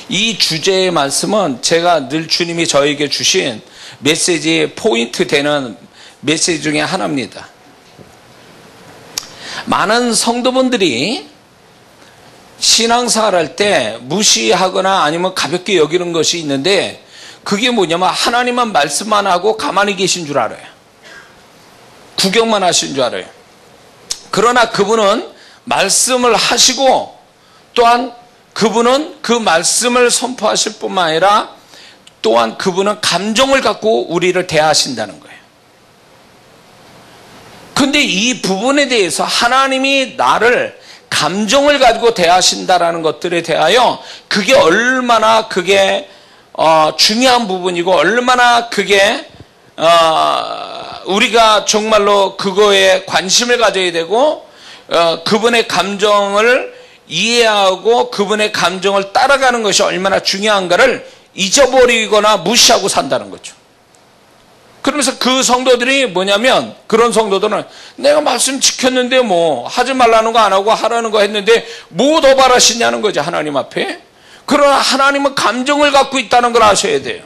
이 주제의 말씀은 제가 늘 주님이 저에게 주신 메시지의 포인트 되는 메시지 중에 하나입니다. 많은 성도분들이 신앙생활 할 때 무시하거나 아니면 가볍게 여기는 것이 있는데, 그게 뭐냐면 하나님만 말씀만 하고 가만히 계신 줄 알아요. 구경만 하신 줄 알아요. 그러나 그분은 말씀을 하시고, 또한 그분은 그 말씀을 선포하실 뿐만 아니라 또한 그분은 감정을 갖고 우리를 대하신다는 거예요. 근데 이 부분에 대해서 하나님이 나를 감정을 가지고 대하신다라는 것들에 대하여 그게 얼마나 그게 중요한 부분이고, 얼마나 그게 우리가 정말로 그거에 관심을 가져야 되고, 그분의 감정을 이해하고 그분의 감정을 따라가는 것이 얼마나 중요한가를 잊어버리거나 무시하고 산다는 거죠. 그러면서 그 성도들이 뭐냐면, 그런 성도들은 내가 말씀 지켰는데 뭐 하지 말라는 거 안 하고 하라는 거 했는데 뭐 더 바라시냐는 거죠, 하나님 앞에. 그러나 하나님은 감정을 갖고 있다는 걸 아셔야 돼요.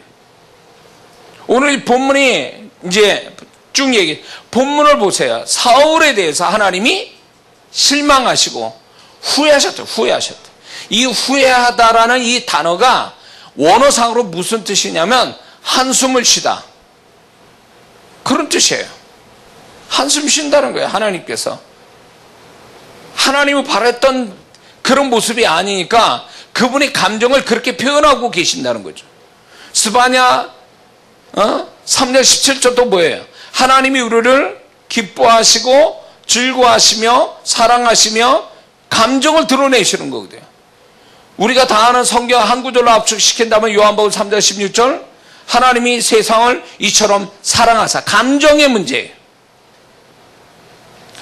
오늘 이 본문이 이제 쭉 본문을 보세요. 사울에 대해서 하나님이 실망하시고 후회하셨다. 이 후회하다라는 이 단어가 원어상으로 무슨 뜻이냐면 한숨을 쉬다, 그런 뜻이에요. 한숨 쉰다는 거예요. 하나님께서 하나님이 바랬던 그런 모습이 아니니까 그분의 감정을 그렇게 표현하고 계신다는 거죠. 스바냐 3장 17절도 뭐예요? 하나님이 우리를 기뻐하시고 즐거워하시며 사랑하시며 감정을 드러내시는 거거든요. 우리가 다 아는 성경 한 구절로 압축시킨다면 요한복음 3장 16절, 하나님이 세상을 이처럼 사랑하사, 감정의 문제예요.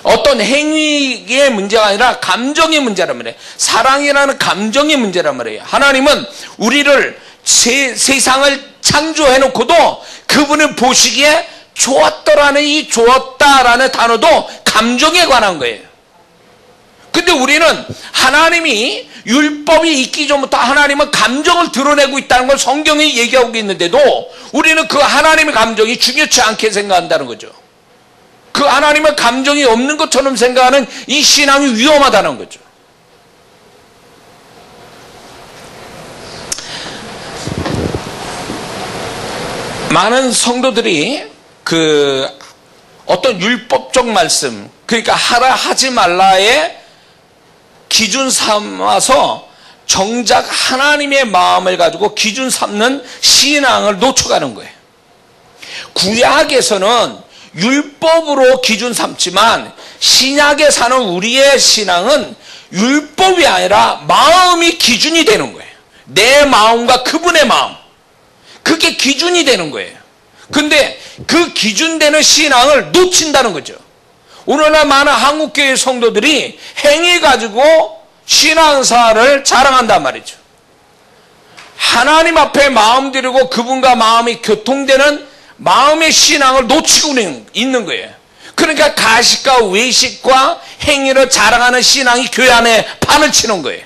어떤 행위의 문제가 아니라 감정의 문제란 말이에요. 사랑이라는 감정의 문제란 말이에요. 하나님은 우리를 세상을 창조해놓고도 그분을 보시기에 좋았더라는 이 좋았다라는 단어도 감정에 관한 거예요. 근데 우리는 하나님이 율법이 있기 전부터 하나님은 감정을 드러내고 있다는 걸 성경이 얘기하고 있는데도 우리는 그 하나님의 감정이 중요치 않게 생각한다는 거죠. 그 하나님의 감정이 없는 것처럼 생각하는 이 신앙이 위험하다는 거죠. 많은 성도들이 그 어떤 율법적 말씀, 그러니까 하라 하지 말라의 기준 삼아서 정작 하나님의 마음을 가지고 기준 삼는 신앙을 놓쳐가는 거예요. 구약에서는 율법으로 기준 삼지만 신약에 사는 우리의 신앙은 율법이 아니라 마음이 기준이 되는 거예요. 내 마음과 그분의 마음, 그게 기준이 되는 거예요. 근데 그 기준되는 신앙을 놓친다는 거죠. 오늘날 많은 한국교회 성도들이 행위 가지고 신앙사를 자랑한단 말이죠. 하나님 앞에 마음 드리고 그분과 마음이 교통되는 마음의 신앙을 놓치고 있는 거예요. 그러니까 가식과 외식과 행위를 자랑하는 신앙이 교회 안에 판을 치는 거예요.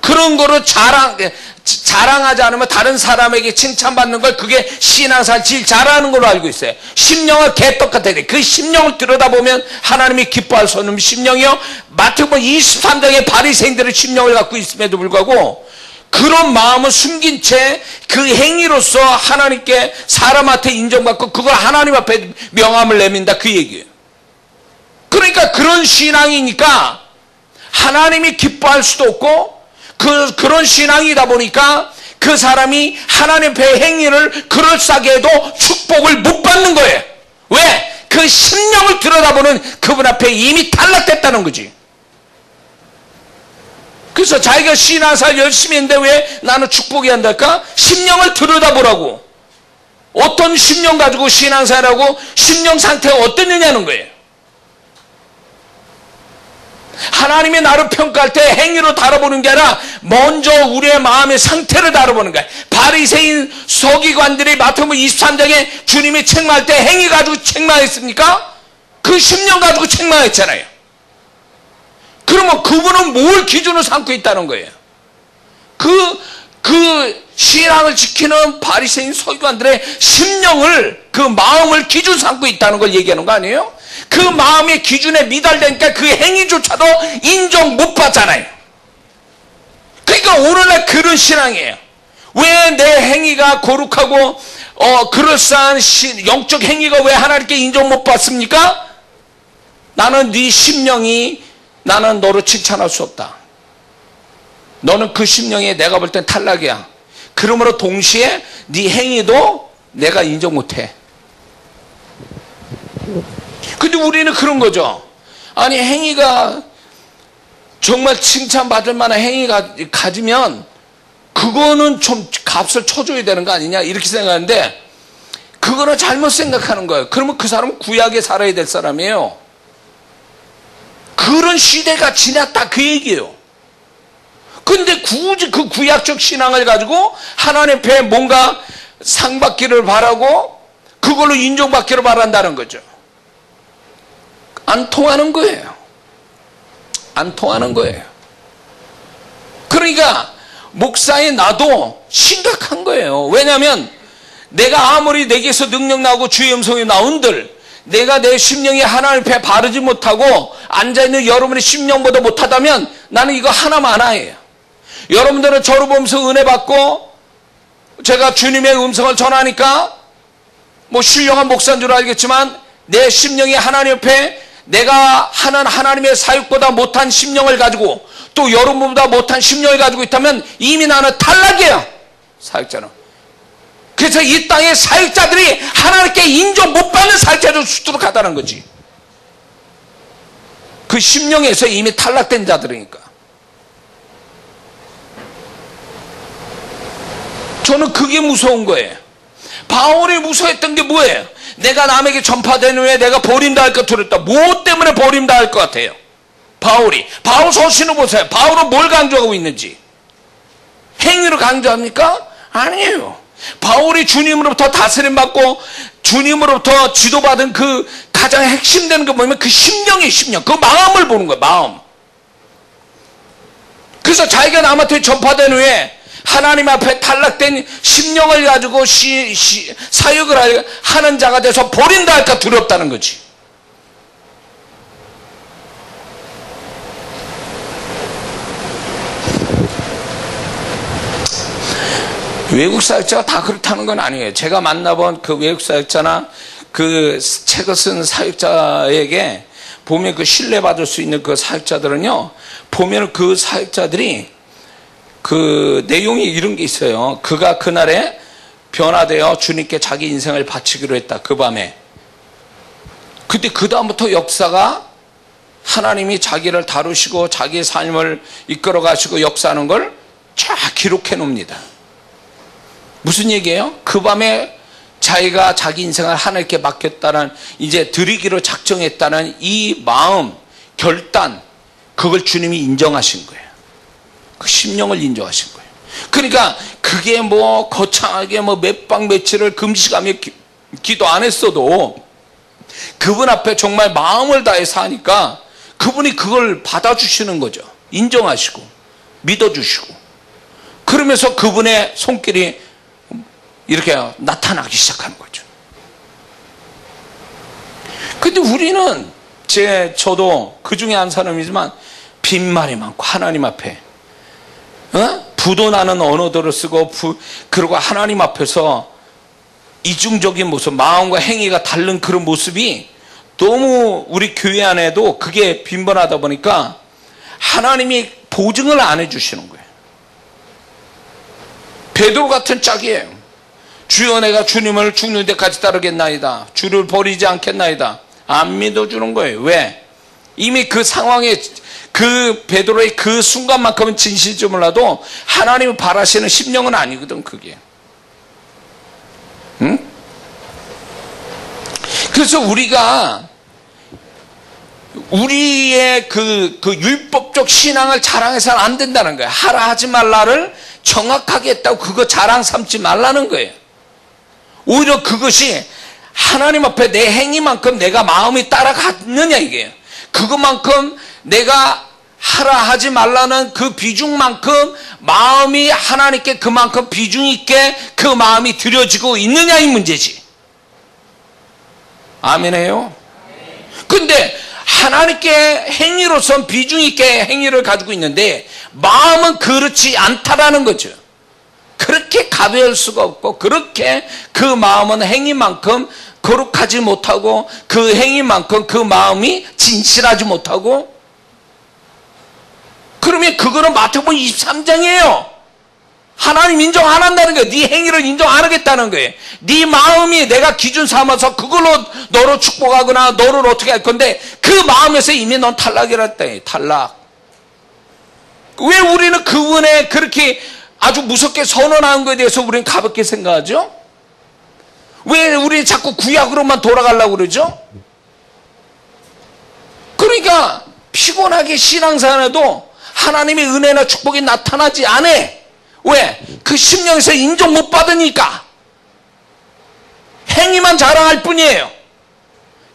그런 거를 자랑하지 않으면 다른 사람에게 칭찬받는 걸 그게 신앙생활 제일 잘하는 걸로 알고 있어요. 심령을 개떡같아야 돼. 그 심령을 들여다보면 하나님이 기뻐할 수 없는 심령이요, 마태복음 23장의 바리새인들의 심령을 갖고 있음에도 불구하고 그런 마음을 숨긴 채 그 행위로서 하나님께 사람한테 인정받고 그걸 하나님 앞에 명함을 내민다, 그 얘기예요. 그러니까 그런 신앙이니까 하나님이 기뻐할 수도 없고 그런 신앙이다 보니까 그 사람이 하나님 앞에 행위를 그럴싸하게 해도 축복을 못 받는 거예요. 왜? 그 심령을 들여다보는 그분 앞에 이미 탈락됐다는 거지. 그래서 자기가 신앙생활 열심히 했는데 왜 나는 축복이 안 될까? 심령을 들여다보라고. 어떤 심령 가지고 신앙생활하고 심령 상태가 어떠느냐는 거예요. 하나님이 나를 평가할 때 행위로 다뤄보는 게 아니라 먼저 우리의 마음의 상태를 다뤄보는 거예요. 바리새인 서기관들이 마태복음 23장에 주님이 책망할 때 행위 가지고 책망했습니까? 그 심령 가지고 책망했잖아요. 그러면 그분은 뭘 기준으로 삼고 있다는 거예요? 그 신앙을 지키는 바리새인 서기관들의 심령을, 그 마음을 기준 삼고 있다는 걸 얘기하는 거 아니에요? 그 마음의 기준에 미달되니까 그 행위조차도 인정 못 받잖아요. 그러니까 오늘날 그런 신앙이에요. 왜 내 행위가 거룩하고 그럴싸한 영적 행위가 왜 하나님께 인정 못 받습니까? 나는 네 심령이, 나는 너를 칭찬할 수 없다. 너는 그 심령에 내가 볼 땐 탈락이야. 그러므로 동시에 네 행위도 내가 인정 못해. 근데 우리는 그런 거죠. 아니, 행위가 정말 칭찬받을 만한 행위가 가지면 그거는 좀 값을 쳐줘야 되는 거 아니냐, 이렇게 생각하는데, 그거는 잘못 생각하는 거예요. 그러면 그 사람은 구약에 살아야 될 사람이에요. 그런 시대가 지났다, 그 얘기예요. 근데 굳이 그 구약적 신앙을 가지고 하나님 앞에 뭔가 상 받기를 바라고 그걸로 인정받기를 바란다는 거죠. 안 통하는 거예요. 안 통하는 거예요. 그러니까 목사의 나도 심각한 거예요. 왜냐하면 내가 아무리 내게서 능력 나오고 주의 음성이 나온들, 내가 내 심령이 하나님 앞에 바르지 못하고 앉아있는 여러분의 심령보다 못하다면 나는 이거 하나만하예요. 여러분들은 저를 보면서 은혜 받고 제가 주님의 음성을 전하니까 뭐 신령한 목사인 줄 알겠지만, 내 심령이 하나님 앞에 내가 하는 하나님의 사역보다 못한 심령을 가지고 또 여러분보다 못한 심령을 가지고 있다면 이미 나는 탈락이에요, 사역자는. 그래서 이 땅의 사역자들이 하나님께 인정 못 받는 사역자들 수두룩하다는 거지. 그 심령에서 이미 탈락된 자들이니까. 저는 그게 무서운 거예요. 바울이 무서워했던 게 뭐예요? 내가 남에게 전파된 후에 내가 버림당할 것 두렵다. 무엇 때문에 버림당할 것 같아요? 바울 서신을 보세요. 바울은 뭘 강조하고 있는지. 행위를 강조합니까? 아니에요. 바울이 주님으로부터 다스림받고 주님으로부터 지도받은 그 가장 핵심되는 게 뭐냐면 그 심령이에요. 심령. 그 마음을 보는 거예요. 마음. 그래서 자기가 남한테 전파된 후에 하나님 앞에 탈락된 심령을 가지고 사역을 하는 자가 돼서 버린다 할까 두렵다는 거지. 외국 사역자가 다 그렇다는 건 아니에요. 제가 만나본 그 외국 사역자나 그 책을 쓴 사역자에게 보면 그 신뢰받을 수 있는 그 사역자들은요, 보면 그 사역자들이 그 내용이 이런 게 있어요. 그가 그날에 변화되어 주님께 자기 인생을 바치기로 했다, 그 밤에. 근데 그 다음부터 역사가 하나님이 자기를 다루시고 자기의 삶을 이끌어 가시고 역사하는 걸 쫙 기록해 놓습니다. 무슨 얘기예요? 그 밤에 자기가 자기 인생을 하나님께 맡겼다는, 이제 드리기로 작정했다는 이 마음, 결단, 그걸 주님이 인정하신 거예요. 그 심령을 인정하신 거예요. 그러니까 그게 뭐 거창하게 뭐 몇 박 며칠을 금식하며 기도 안 했어도 그분 앞에 정말 마음을 다해서 하니까 그분이 그걸 받아주시는 거죠. 인정하시고 믿어주시고, 그러면서 그분의 손길이 이렇게 나타나기 시작하는 거죠. 근데 우리는 저도 그 중에 한 사람이지만 빈말이 많고 하나님 앞에 부도 나는 언어들을 쓰고 그리고 하나님 앞에서 이중적인 모습, 마음과 행위가 다른 그런 모습이 너무 우리 교회 안에도 그게 빈번하다 보니까 하나님이 보증을 안 해주시는 거예요. 베드로 같은 짝이에요. 주여 내가 주님을 죽는 데까지 따르겠나이다. 주를 버리지 않겠나이다. 안 믿어주는 거예요. 왜? 이미 그 상황에 그 베드로의 그 순간만큼은 진실지 몰라도 하나님을 바라시는 심령은 아니거든, 그게. 응? 그래서 우리가 우리의 그 율법적 신앙을 자랑해서는 안 된다는 거예요. 하라 하지 말라를 정확하게 했다고 그거 자랑 삼지 말라는 거예요. 오히려 그것이 하나님 앞에 내 행위만큼 내가 마음이 따라갔느냐, 이게요. 그것만큼 내가 하라 하지 말라는 그 비중만큼 마음이 하나님께 그만큼 비중 있게 그 마음이 드려지고 있느냐 이 문제지. 아멘해요? 근데 하나님께 행위로선 비중 있게 행위를 가지고 있는데 마음은 그렇지 않다라는 거죠. 그렇게 가벼울 수가 없고 그렇게 그 마음은 행위만큼 거룩하지 못하고 그 행위만큼 그 마음이 진실하지 못하고, 그러면 그거는 마태복음 23장이에요. 하나님 인정 안 한다는 거예요. 네 행위를 인정 안 하겠다는 거예요. 네 마음이 내가 기준 삼아서 그걸로 너를 축복하거나 너를 어떻게 할 건데 그 마음에서 이미 넌 탈락이랬다. 탈락. 왜 우리는 그분의 그렇게 아주 무섭게 선언한 것에 대해서 우리는 가볍게 생각하죠? 왜 우리는 자꾸 구약으로만 돌아가려고 그러죠? 그러니까 피곤하게 신앙생활에도 하나님의 은혜나 축복이 나타나지 않아. 왜? 그 심령에서 인정 못 받으니까. 행위만 자랑할 뿐이에요.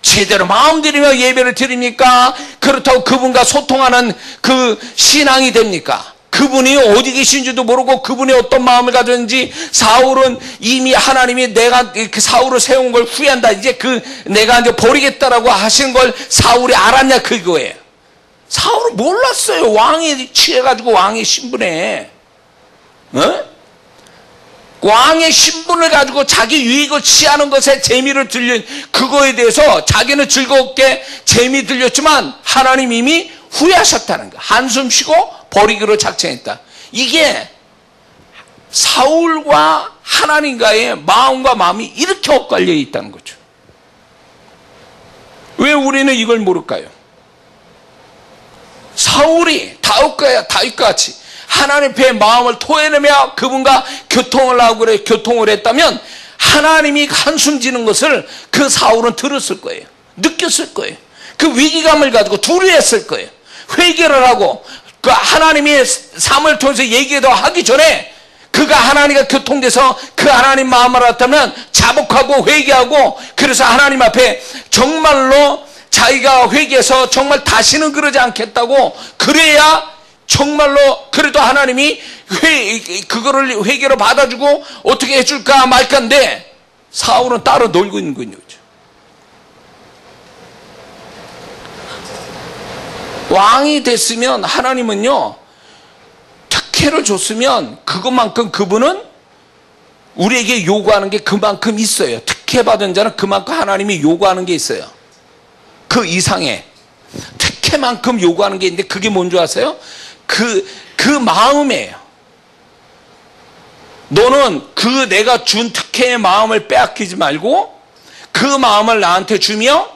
제대로 마음 들이며 예배를 드립니까? 그렇다고 그분과 소통하는 그 신앙이 됩니까? 그분이 어디 계신지도 모르고 그분이 어떤 마음을 가졌는지. 사울은 이미 하나님이 내가 그 사울을 세운 걸 후회한다. 이제 내가 이제 버리겠다라고 하신 걸 사울이 알았냐 그거예요. 사울은 몰랐어요. 왕이 취해가지고 왕의 신분에. 왕의 신분을 가지고 자기 유익을 취하는 것에 재미를 들린 그거에 대해서 자기는 즐겁게 재미 들렸지만 하나님 이미 후회하셨다는 거. 한숨 쉬고 버리기로 작정했다. 이게 사울과 하나님과의 마음과 마음이 이렇게 엇갈려 있다는 거죠. 왜 우리는 이걸 모를까요? 사울이 다윗과 같이 하나님 앞에 마음을 토해내며 그분과 교통을 하고 그래 교통을 했다면 하나님이 한숨 지는 것을 그 사울은 들었을 거예요. 느꼈을 거예요. 그 위기감을 가지고 두려워했을 거예요. 회개를 하고 그 하나님이 사무엘 통해서 얘기도 하기 전에 그가 하나님과 교통돼서 그 하나님 마음을 알았다면 자복하고 회개하고, 그래서 하나님 앞에 정말로 자기가 회개해서 정말 다시는 그러지 않겠다고, 그래야 정말로 그래도 하나님이 그거를 회개로 받아주고 어떻게 해줄까 말까인데 사울은 따로 놀고 있는 거죠. 왕이 됐으면 하나님은요 특혜를 줬으면 그것만큼 그분은 우리에게 요구하는 게 그만큼 있어요. 특혜 받은 자는 그만큼 하나님이 요구하는 게 있어요. 그 이상의 특혜만큼 요구하는 게 있는데 그게 뭔지 아세요? 그 마음이에요. 너는 그 내가 준 특혜의 마음을 빼앗기지 말고 그 마음을 나한테 주며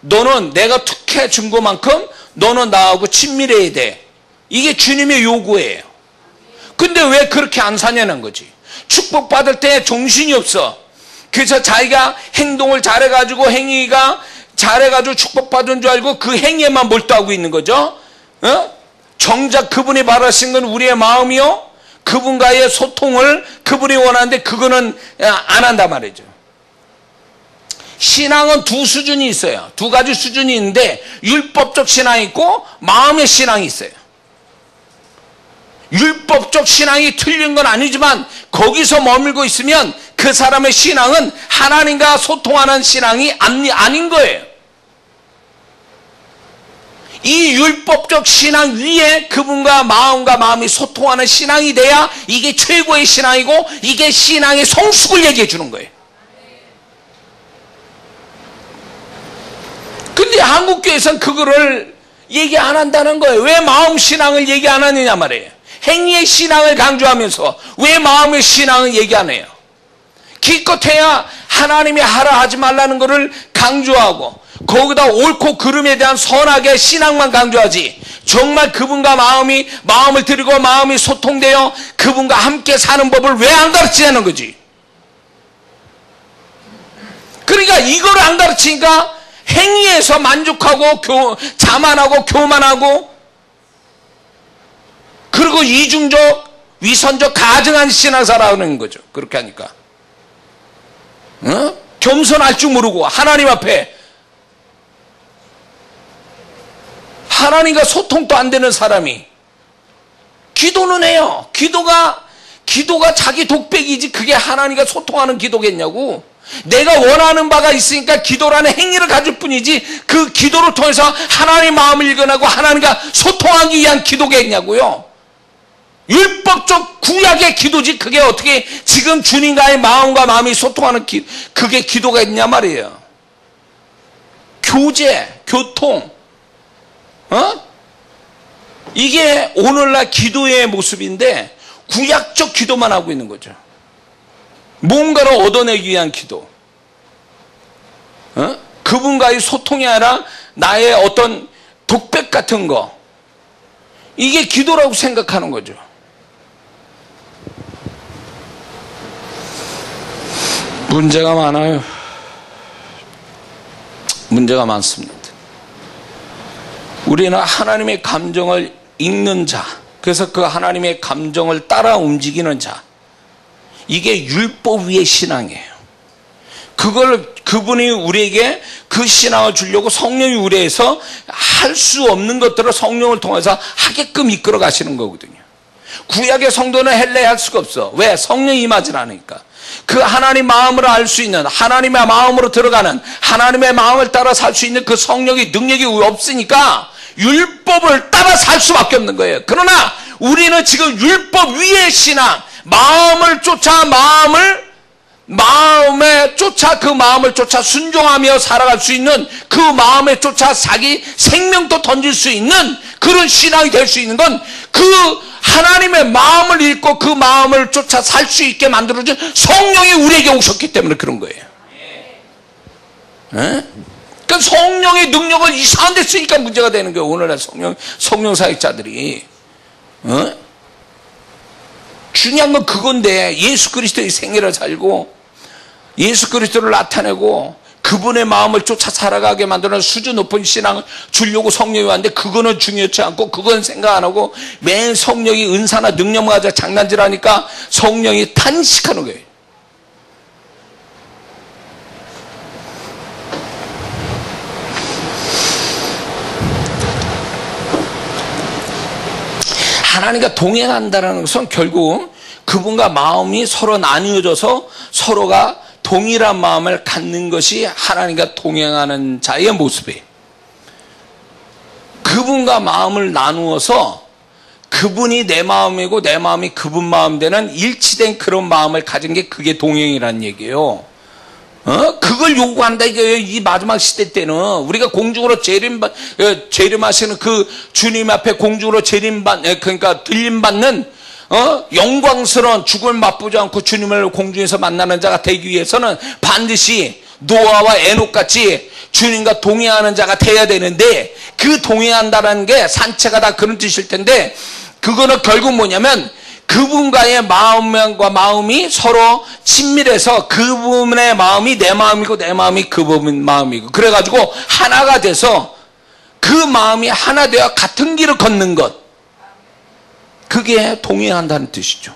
너는 내가 특혜 준 것만큼 너는 나하고 친밀해야 돼. 이게 주님의 요구예요. 근데 왜 그렇게 안 사냐는 거지. 축복받을 때 정신이 없어. 그래서 자기가 행동을 잘해가지고 행위가 잘해가지고 축복받은 줄 알고 그 행위에만 몰두하고 있는 거죠. 정작 그분이 바라신 건 우리의 마음이요 그분과의 소통을 그분이 원하는데 그거는 안 한단 말이죠. 신앙은 두 수준이 있어요. 두 가지 수준이 있는데 율법적 신앙이 있고 마음의 신앙이 있어요. 율법적 신앙이 틀린 건 아니지만 거기서 머물고 있으면 그 사람의 신앙은 하나님과 소통하는 신앙이 아닌 거예요. 이 율법적 신앙 위에 그분과 마음이 소통하는 신앙이 돼야 이게 최고의 신앙이고 이게 신앙의 성숙을 얘기해 주는 거예요. 근데 한국교회에서는 그거를 얘기 안 한다는 거예요. 왜 마음 신앙을 얘기 안 하느냐 말이에요. 행위의 신앙을 강조하면서 왜 마음의 신앙을 얘기 안 해요? 기껏해야 하나님이 하라 하지 말라는 것을 강조하고 거기다 옳고 그름에 대한 선악의 신앙만 강조하지, 정말 그분과 마음을 드리고 마음이 소통되어 그분과 함께 사는 법을 왜 안 가르치냐는 거지. 그러니까 이걸 안 가르치니까 행위에서 만족하고 자만하고 교만하고 그리고 이중적 위선적 가증한 신앙사라는 거죠. 그렇게 하니까 겸손할 줄 모르고 하나님 하나님과 소통도 안 되는 사람이 기도는 해요. 기도가 자기 독백이지 그게 하나님과 소통하는 기도겠냐고. 내가 원하는 바가 있으니까 기도라는 행위를 가질 뿐이지 그 기도를 통해서 하나님의 마음을 읽어내고 하나님과 소통하기 위한 기도겠냐고요. 율법적 구약의 기도지 그게 어떻게 지금 주님과의 마음과 마음이 소통하는 그게 기도가 있냐 말이에요. 교제, 교통, 이게 오늘날 기도의 모습인데 구약적 기도만 하고 있는 거죠. 뭔가를 얻어내기 위한 기도. 그분과의 소통이 아니라 나의 어떤 독백 같은 거. 이게 기도라고 생각하는 거죠. 문제가 많아요. 문제가 많습니다. 우리는 하나님의 감정을 읽는 자, 그래서 그 하나님의 감정을 따라 움직이는 자, 이게 율법 위의 신앙이에요. 그분이 우리에게 그 신앙을 주려고 성령이 우리에서 할 수 없는 것들을 성령을 통해서 하게끔 이끌어 가시는 거거든요. 구약의 성도는 헬레할 수가 없어. 왜? 성령이 임하지 않으니까. 그 하나님 마음을 알 수 있는, 하나님의 마음으로 들어가는, 하나님의 마음을 따라 살 수 있는 그 성령의 능력이 없으니까 율법을 따라 살 수밖에 없는 거예요. 그러나 우리는 지금 율법 위의 신앙, 마음을 쫓아 그 마음을 쫓아 순종하며 살아갈 수 있는, 그 마음에 쫓아 자기 생명도 던질 수 있는 그런 신앙이 될 수 있는 건 그 하나님의 마음을 읽고 그 마음을 쫓아 살 수 있게 만들어준 성령이 우리에게 오셨기 때문에 그런 거예요. 그러니까 성령의 능력을 이상한 데 쓰니까 문제가 되는 거예요. 오늘날 성령 사역자들이. 중요한 건 그건데, 예수 그리스도의 생애를 살고 예수 그리스도를 나타내고 그분의 마음을 쫓아 살아가게 만드는 수준 높은 신앙을 주려고 성령이 왔는데, 그거는 중요치 않고 그건 생각 안 하고 매일 성령이 은사나 능력만 가지고 장난질하니까 성령이 탄식하는 거예요. 하나님과 동행한다는 것은 결국 그분과 마음이 서로 나뉘어져서 서로가 동일한 마음을 갖는 것이 하나님과 동행하는 자의 모습이에요. 그분과 마음을 나누어서 그분이 내 마음이고 내 마음이 그분 마음 되는 일치된 그런 마음을 가진 게 그게 동행이라는 얘기예요. 그걸 요구한다 이거예요. 이 마지막 시대 때는 우리가 공중으로 재림하시는 그 주님 앞에 공중으로 그러니까 들림받는 영광스러운 죽을 맛보지 않고 주님을 공중에서 만나는 자가 되기 위해서는 반드시 노아와 에녹같이 주님과 동행하는 자가 돼야 되는데, 그 동행한다는 게 산채가 다 그런 뜻일 텐데, 그거는 결국 뭐냐면 그분과의 마음과 마음이 서로 친밀해서 그분의 마음이 내 마음이고 내 마음이 그분 마음이고, 그래가지고 하나가 돼서 그 마음이 하나 되어 같은 길을 걷는 것, 그게 동행한다는 뜻이죠.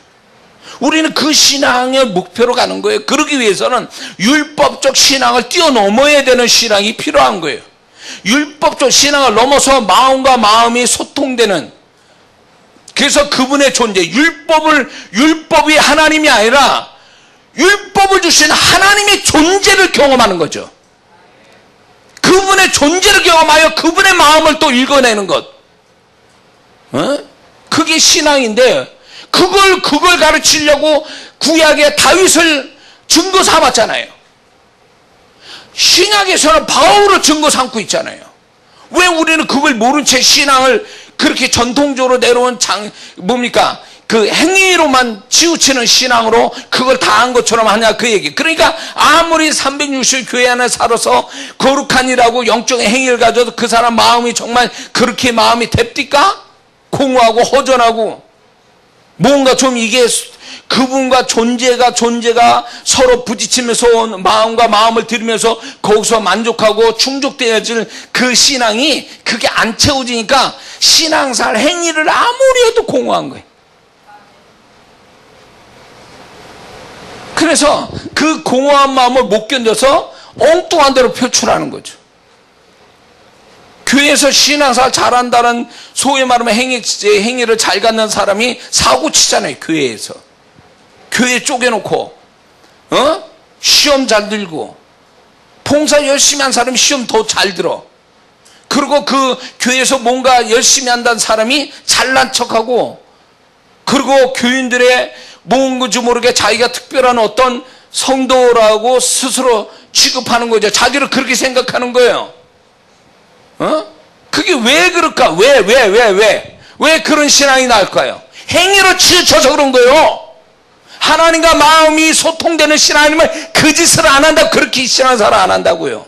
우리는 그 신앙의 목표로 가는 거예요. 그러기 위해서는 율법적 신앙을 뛰어넘어야 되는 신앙이 필요한 거예요. 율법적 신앙을 넘어서 마음과 마음이 소통되는, 그래서 그분의 존재, 율법이 하나님이 아니라 율법을 주신 하나님의 존재를 경험하는 거죠. 그분의 존재를 경험하여 그분의 마음을 또 읽어내는 것. 그게 신앙인데, 그걸 가르치려고 구약의 다윗을 증거 삼았잖아요. 신약에서는 바울을 증거 삼고 있잖아요. 왜 우리는 그걸 모른 채 신앙을 그렇게 전통적으로 내려온 그 행위로만 치우치는 신앙으로 그걸 다 한 것처럼 하냐, 그 얘기. 그러니까 아무리 360일 교회 안에 살아서 거룩한 일하고 영적인 행위를 가져도 그 사람 마음이 정말 그렇게 마음이 됩니까? 공허하고 허전하고, 뭔가 좀 이게 그분과 존재가 서로 부딪히면서 마음과 마음을 들으면서 거기서 만족하고 충족되어질 그 신앙이 그게 안 채워지니까 신앙생활 행위를 아무리 해도 공허한 거예요. 그래서 그 공허한 마음을 못 견뎌서 엉뚱한 대로 표출하는 거죠. 교회에서 신앙생활 잘한다는, 소위 말하면 행위를 잘 갖는 사람이 사고 치잖아요. 교회에서. 교회 쪼개놓고, 시험 잘 들고, 봉사 열심히 한 사람이 시험 더 잘 들어. 그리고 그 교회에서 뭔가 열심히 한다는 사람이 잘난 척하고, 그리고 교인들의 뭔지 모르게 자기가 특별한 어떤 성도라고 스스로 취급하는 거죠. 자기를 그렇게 생각하는 거예요. 그게 왜 그럴까? 왜 그런 신앙이 나올까요? 행위로 치우쳐서 그런 거예요. 하나님과 마음이 소통되는 신앙이면 그 짓을 안 한다고, 그렇게 신앙생활 안 한다고요.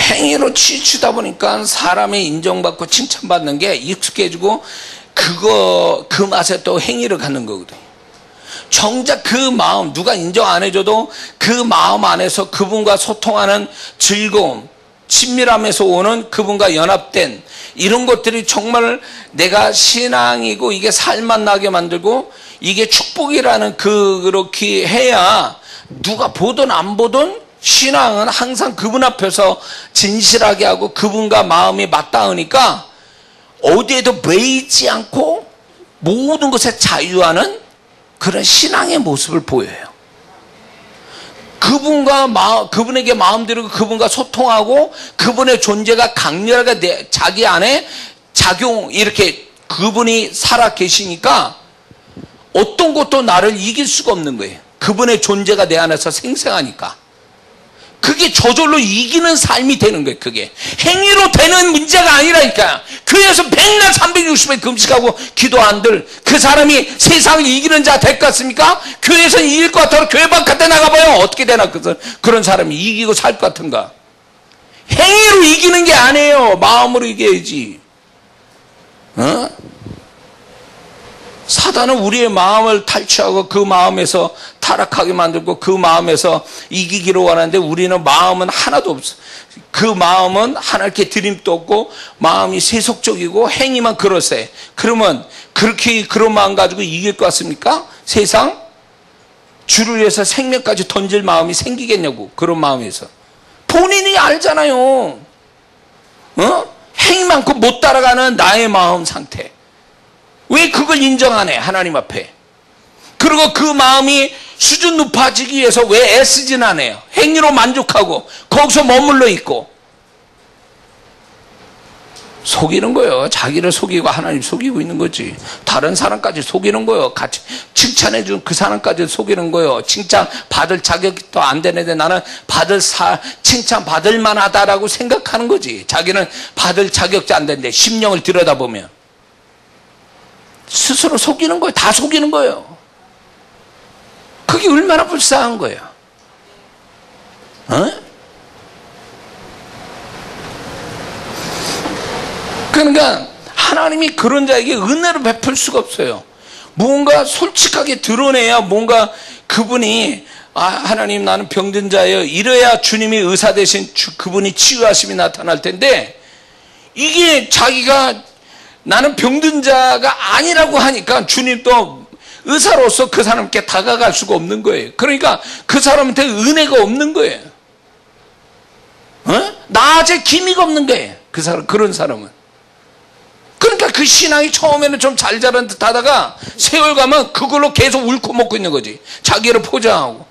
행위로 치우치다 보니까 사람의 인정받고 칭찬받는 게 익숙해지고, 그 맛에 또 행위를 갖는 거거든요. 정작 그 마음, 누가 인정 안 해줘도 그 마음 안에서 그분과 소통하는 즐거움, 친밀함에서 오는 그분과 연합된 이런 것들이 정말 내가 신앙이고 이게 살맛 나게 만들고 이게 축복이라는, 그렇게 해야 누가 보든 안 보든 신앙은 항상 그분 앞에서 진실하게 하고 그분과 마음이 맞닿으니까 어디에도 매이지 않고 모든 것에 자유하는 그런 신앙의 모습을 보여요. 그분에게 마음대로 그분과 소통하고 그분의 존재가 강렬하게 자기 안에 이렇게 그분이 살아 계시니까 어떤 것도 나를 이길 수가 없는 거예요. 그분의 존재가 내 안에서 생생하니까. 그게 저절로 이기는 삶이 되는 거예요. 그게 행위로 되는 문제가 아니라니까. 교회에서 맨날 360일 금식하고 기도한들 그 사람이 세상을 이기는 자 될 것 같습니까? 교회에서 이길 것 같아서 교회 바깥에 나가봐요. 어떻게 되나. 그런 사람이 이기고 살 것 같은가. 행위로 이기는 게 아니에요. 마음으로 이겨야지. 사단은 우리의 마음을 탈취하고 그 마음에서 타락하게 만들고 그 마음에서 이기기로 원하는데, 우리는 마음은 하나도 없어. 그 마음은 하나님께 드림도 없고 마음이 세속적이고 행위만 그러세. 그러면 그렇게 그런 마음 가지고 이길 것 같습니까? 세상? 주를 위해서 생명까지 던질 마음이 생기겠냐고. 그런 마음에서 본인이 알잖아요. 행위 많고 못 따라가는 나의 마음 상태. 왜 그걸 인정 안 해? 하나님 앞에. 그리고 그 마음이 수준 높아지기 위해서 왜 애쓰진 않아요? 행위로 만족하고 거기서 머물러 있고. 속이는 거예요. 자기를 속이고 하나님 속이고 있는 거지. 다른 사람까지 속이는 거예요. 같이 칭찬해준 그 사람까지 속이는 거예요. 칭찬 받을 자격도 안 되는데 나는 칭찬 받을 만하다라고 생각하는 거지. 자기는 받을 자격도 안 되는데 심령을 들여다보면 스스로 속이는 거예요. 다 속이는 거예요. 그게 얼마나 불쌍한 거예요. 그러니까 하나님이 그런 자에게 은혜를 베풀 수가 없어요. 뭔가 솔직하게 드러내야 뭔가 그분이 하나님 나는 병든 자예요. 이래야 주님이 의사 대신 그분이 치유하심이 나타날 텐데, 이게 자기가 나는 병든 자가 아니라고 하니까 주님도 의사로서 그 사람께 다가갈 수가 없는 거예요. 그러니까 그 사람한테 은혜가 없는 거예요. 나아질 기미가 없는 거예요. 그런 사람은. 그러니까 그 신앙이 처음에는 좀 잘 자란 듯 하다가 세월 가면 그걸로 계속 옳고 먹고 있는 거지. 자기를 포장하고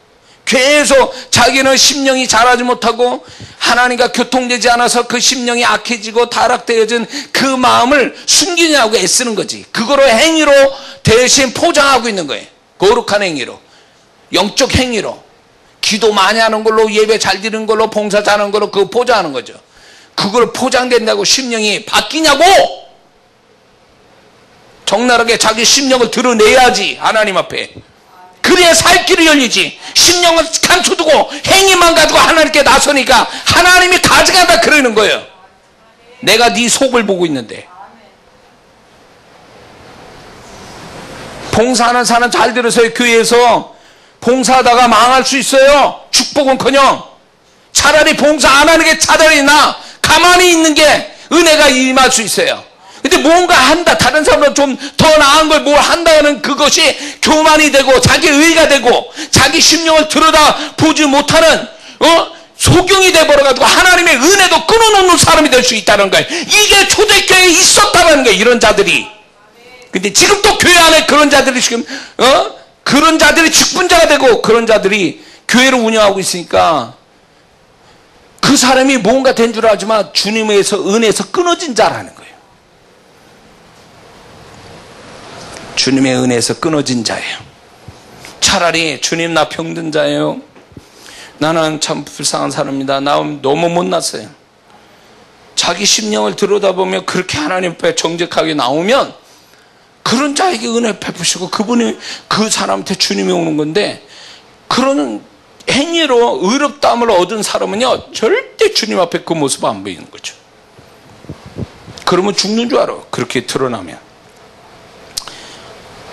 계속 자기는 심령이 자라지 못하고 하나님과 교통되지 않아서 그 심령이 악해지고 타락되어진 그 마음을 숨기냐고 애쓰는 거지. 그거로 행위로 대신 포장하고 있는 거예요. 거룩한 행위로, 영적 행위로, 기도 많이 하는 걸로, 예배 잘 드리는 걸로, 봉사 잘하는 걸로 그거 포장하는 거죠. 그걸 포장된다고 심령이 바뀌냐고. 적나라하게 자기 심령을 드러내야지. 하나님 앞에. 그래야 살 길이 열리지. 심령을 감춰두고 행위만 가지고 하나님께 나서니까 하나님이 가져간다 그러는 거예요. 내가 네 속을 보고 있는데. 봉사하는 사람 잘 들으세요. 교회에서 봉사하다가 망할 수 있어요. 축복은커녕 차라리 봉사 안 하는 게 차라리 나. 가만히 있는 게 은혜가 임할 수 있어요. 근데 뭔가 한다, 다른 사람보다 좀 더 나은 걸 뭘 한다는 그것이 교만이 되고 자기 의가 되고 자기 심령을 들여다보지 못하는 소경이 돼버려가지고 하나님의 은혜도 끊어놓는 사람이 될 수 있다는 거예요. 이게 초대교회에 있었다는 거예요, 이런 자들이. 근데 지금 또 교회 안에 그런 자들이 지금 그런 자들이 직분자가 되고 그런 자들이 교회를 운영하고 있으니까 그 사람이 뭔가 된 줄 알지만 주님에서 은혜에서 끊어진 자라는 거예요. 주님의 은혜에서 끊어진 자예요. 차라리 주님 나 병든 자예요. 나는 참 불쌍한 사람입니다. 나 너무 못났어요. 자기 심령을 들여다보면 그렇게 하나님 앞에 정직하게 나오면 그런 자에게 은혜 베푸시고 그분이 그 사람한테 주님이 오는 건데 그런 행위로 의롭다함을 얻은 사람은요 절대 주님 앞에 그 모습 안 보이는 거죠. 그러면 죽는 줄 알아. 그렇게 드러나면.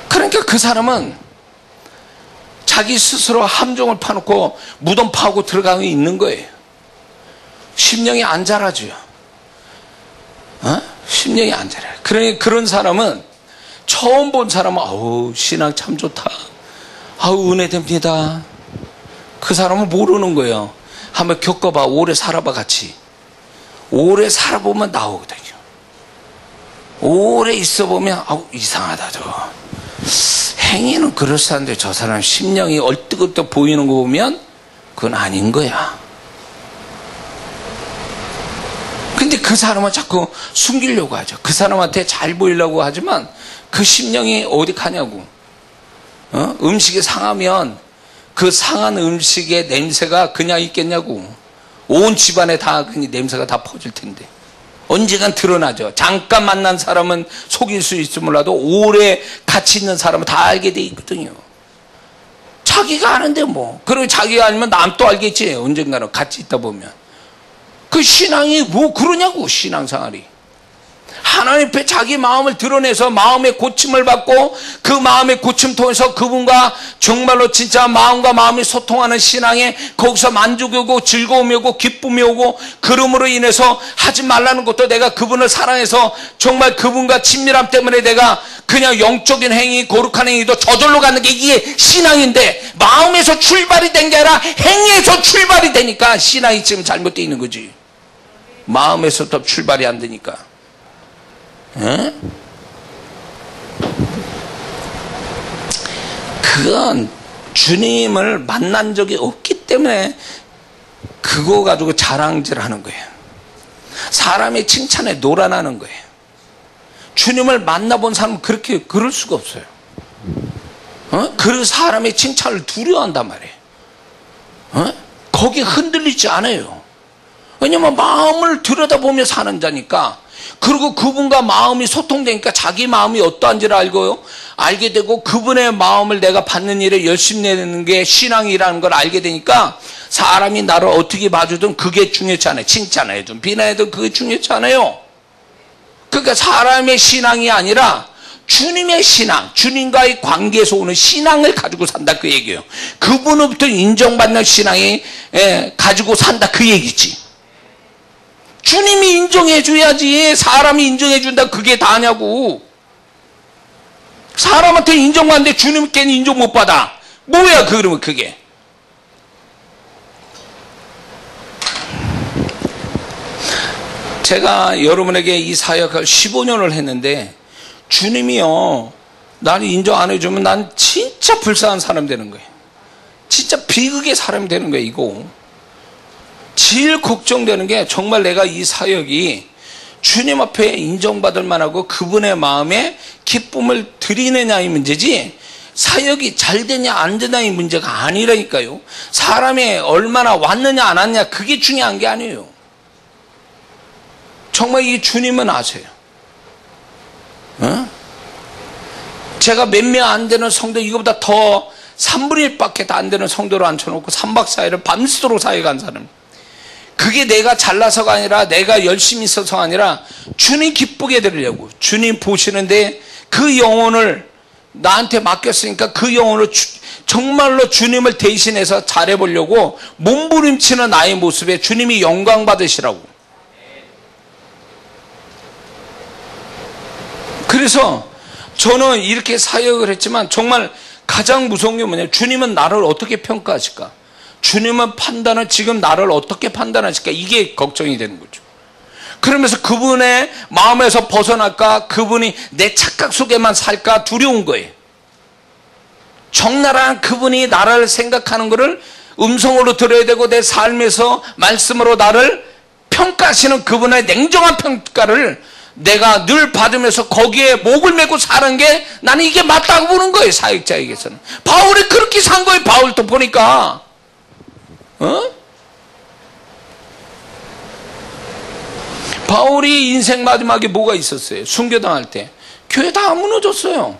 그러니까 그 사람은 자기 스스로 함정을 파놓고 무덤 파고 들어가고 있는 거예요. 심령이 안 자라죠. 심령이 안 자라요. 그러니 그런 사람은 처음 본 사람은 아우 신앙 참 좋다. 아우 은혜 됩니다. 그 사람은 모르는 거예요. 한번 겪어봐. 오래 살아봐 같이. 오래 살아보면 나오거든요. 오래 있어보면 아우 이상하다 저. 행위는 그럴싸한데 저 사람 심령이 얼뜨겁게 보이는 거 보면 그건 아닌 거야. 근데 그 사람은 자꾸 숨기려고 하죠. 그 사람한테 잘 보이려고 하지만 그 심령이 어디 가냐고. 음식이 상하면 그 상한 음식의 냄새가 그냥 있겠냐고. 온 집안에 다 그 냄새가 다 퍼질 텐데 언젠간 드러나죠. 잠깐 만난 사람은 속일 수 있을지 몰라도 오래 같이 있는 사람은 다 알게 돼 있거든요. 자기가 아는데 뭐. 그리고 자기가 알면 남 또 알겠지. 언젠가는 같이 있다 보면. 그 신앙이 뭐 그러냐고. 신앙생활이. 하나님 앞에 자기 마음을 드러내서 마음의 고침을 받고 그 마음의 고침 통해서 그분과 정말로 진짜 마음과 마음이 소통하는 신앙에 거기서 만족이 오고 즐거움이 오고 기쁨이 오고 그럼으로 인해서 하지 말라는 것도 내가 그분을 사랑해서 정말 그분과 친밀함 때문에 내가 그냥 영적인 행위 거룩한 행위도 저절로 가는 게 이게 신앙인데 마음에서 출발이 된 게 아니라 행위에서 출발이 되니까 신앙이 지금 잘못되어 있는 거지. 마음에서부터 출발이 안 되니까. 그건 주님을 만난 적이 없기 때문에 그거 가지고 자랑질하는 거예요. 사람의 칭찬에 놀아나는 거예요. 주님을 만나본 사람은 그렇게 그럴 수가 없어요. 그 사람의 칭찬을 두려워한단 말이에요. 거기에 흔들리지 않아요. 왜냐면 마음을 들여다보며 사는 자니까. 그리고 그분과 마음이 소통되니까 자기 마음이 어떠한지를 알게 되고 그분의 마음을 내가 받는 일에 열심히 내는 게 신앙이라는 걸 알게 되니까 사람이 나를 어떻게 봐주든 그게 중요치 않아요. 칭찬해든 비난해든 그게 중요치 않아요. 그러니까 사람의 신앙이 아니라 주님의 신앙, 주님과의 관계에서 오는 신앙을 가지고 산다 그 얘기예요. 그분으로부터 인정받는 신앙이 가지고 산다 그 얘기지. 주님이 인정해 줘야지. 사람이 인정해 준다 그게 다냐고. 사람한테 인정받는데 주님께는 인정 못 받아. 뭐야 그러면 그게. 제가 여러분에게 이 사역을 15년을 했는데 주님이요 나를 인정 안 해주면 난 진짜 불쌍한 사람 되는 거예요. 진짜 비극의 사람이 되는 거예요. 이거 제일 걱정되는 게 정말 내가 이 사역이 주님 앞에 인정받을 만하고 그분의 마음에 기쁨을 드리느냐의 문제지 사역이 잘 되냐 안 되냐의 문제가 아니라니까요. 사람이 얼마나 왔느냐 안 왔느냐 그게 중요한 게 아니에요. 정말 이 주님은 아세요. 제가 몇 명 안 되는 성도 이거보다 더 3분의 1밖에 안 되는 성도를 앉혀놓고 3박 4일을 밤새도록 사역한 사람. 그게 내가 잘나서가 아니라 내가 열심히 있어서가 아니라 주님 기쁘게 드리려고. 주님 보시는데 그 영혼을 나한테 맡겼으니까 그 영혼을 정말로 주님을 대신해서 잘해보려고 몸부림치는 나의 모습에 주님이 영광 받으시라고. 그래서 저는 이렇게 사역을 했지만 정말 가장 무서운 게 뭐냐, 주님은 나를 어떻게 평가하실까, 주님은 판단을 지금 나를 어떻게 판단하실까, 이게 걱정이 되는 거죠. 그러면서 그분의 마음에서 벗어날까, 그분이 내 착각 속에만 살까 두려운 거예요. 적나라한 그분이 나를 생각하는 것을 음성으로 들어야 되고, 내 삶에서 말씀으로 나를 평가하시는 그분의 냉정한 평가를 내가 늘 받으면서 거기에 목을 메고 사는 게 나는 이게 맞다고 보는 거예요, 사역자에게서는. 바울이 그렇게 산 거예요. 바울도 보니까 바울이 인생 마지막에 뭐가 있었어요? 순교당할 때 교회 다 무너졌어요.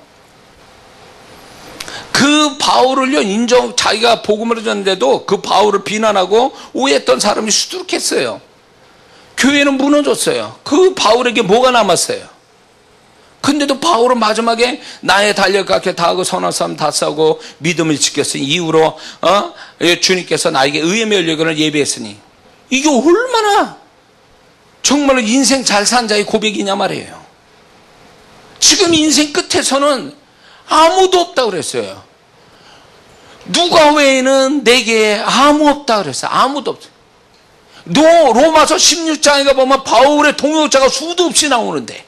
그 바울을요, 자기가 복음을 전했는데도 그 바울을 비난하고 오해했던 사람이 수두룩했어요. 교회는 무너졌어요. 그 바울에게 뭐가 남았어요? 근데도 바울은 마지막에 나의 달력 같게 다 하고 선한 싸움 다 싸고 믿음을 지켰으니 이후로 주님께서 나에게 의의 면류관을 예비했으니, 이게 얼마나 정말로 인생 잘 산 자의 고백이냐 말이에요. 지금 인생 끝에서는 아무도 없다고 그랬어요. 누가 외에는 내게 아무 없다 그랬어요. 아무도 없어요. 로마서 16장에 보면 바울의 동역자가 수도 없이 나오는데,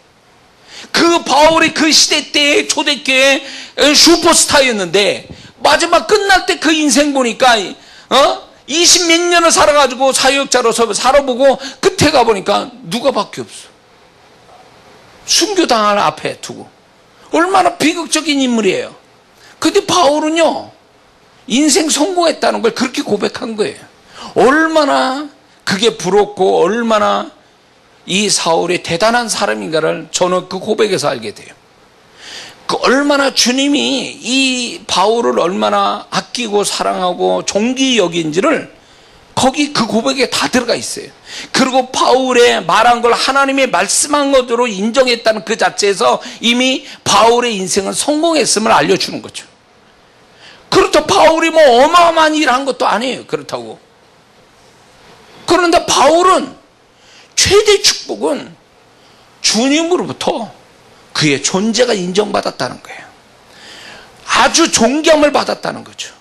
그 바울이 그 시대 때 초대교회 슈퍼스타였는데 마지막 끝날 때 그 인생 보니까 20몇 년을 살아가지고 사역자로서 살아보고 끝에 가보니까 누가밖에 없어. 순교당할 앞에 두고. 얼마나 비극적인 인물이에요. 근데 바울은요, 인생 성공했다는 걸 그렇게 고백한 거예요. 얼마나 그게 부럽고 얼마나 이 사울이 대단한 사람인가를 저는 그 고백에서 알게 돼요. 얼마나 주님이 이 바울을 얼마나 아끼고 사랑하고 존귀 여긴지를 거기 그 고백에 다 들어가 있어요. 그리고 바울의 말한 걸 하나님의 말씀한 것으로 인정했다는 그 자체에서 이미 바울의 인생은 성공했음을 알려주는 거죠. 그렇다고 바울이 뭐 어마어마한 일을 한 것도 아니에요. 그렇다고. 그런데 바울은 최대 축복은 주님으로부터 그의 존재가 인정받았다는 거예요. 아주 존경을 받았다는 거죠.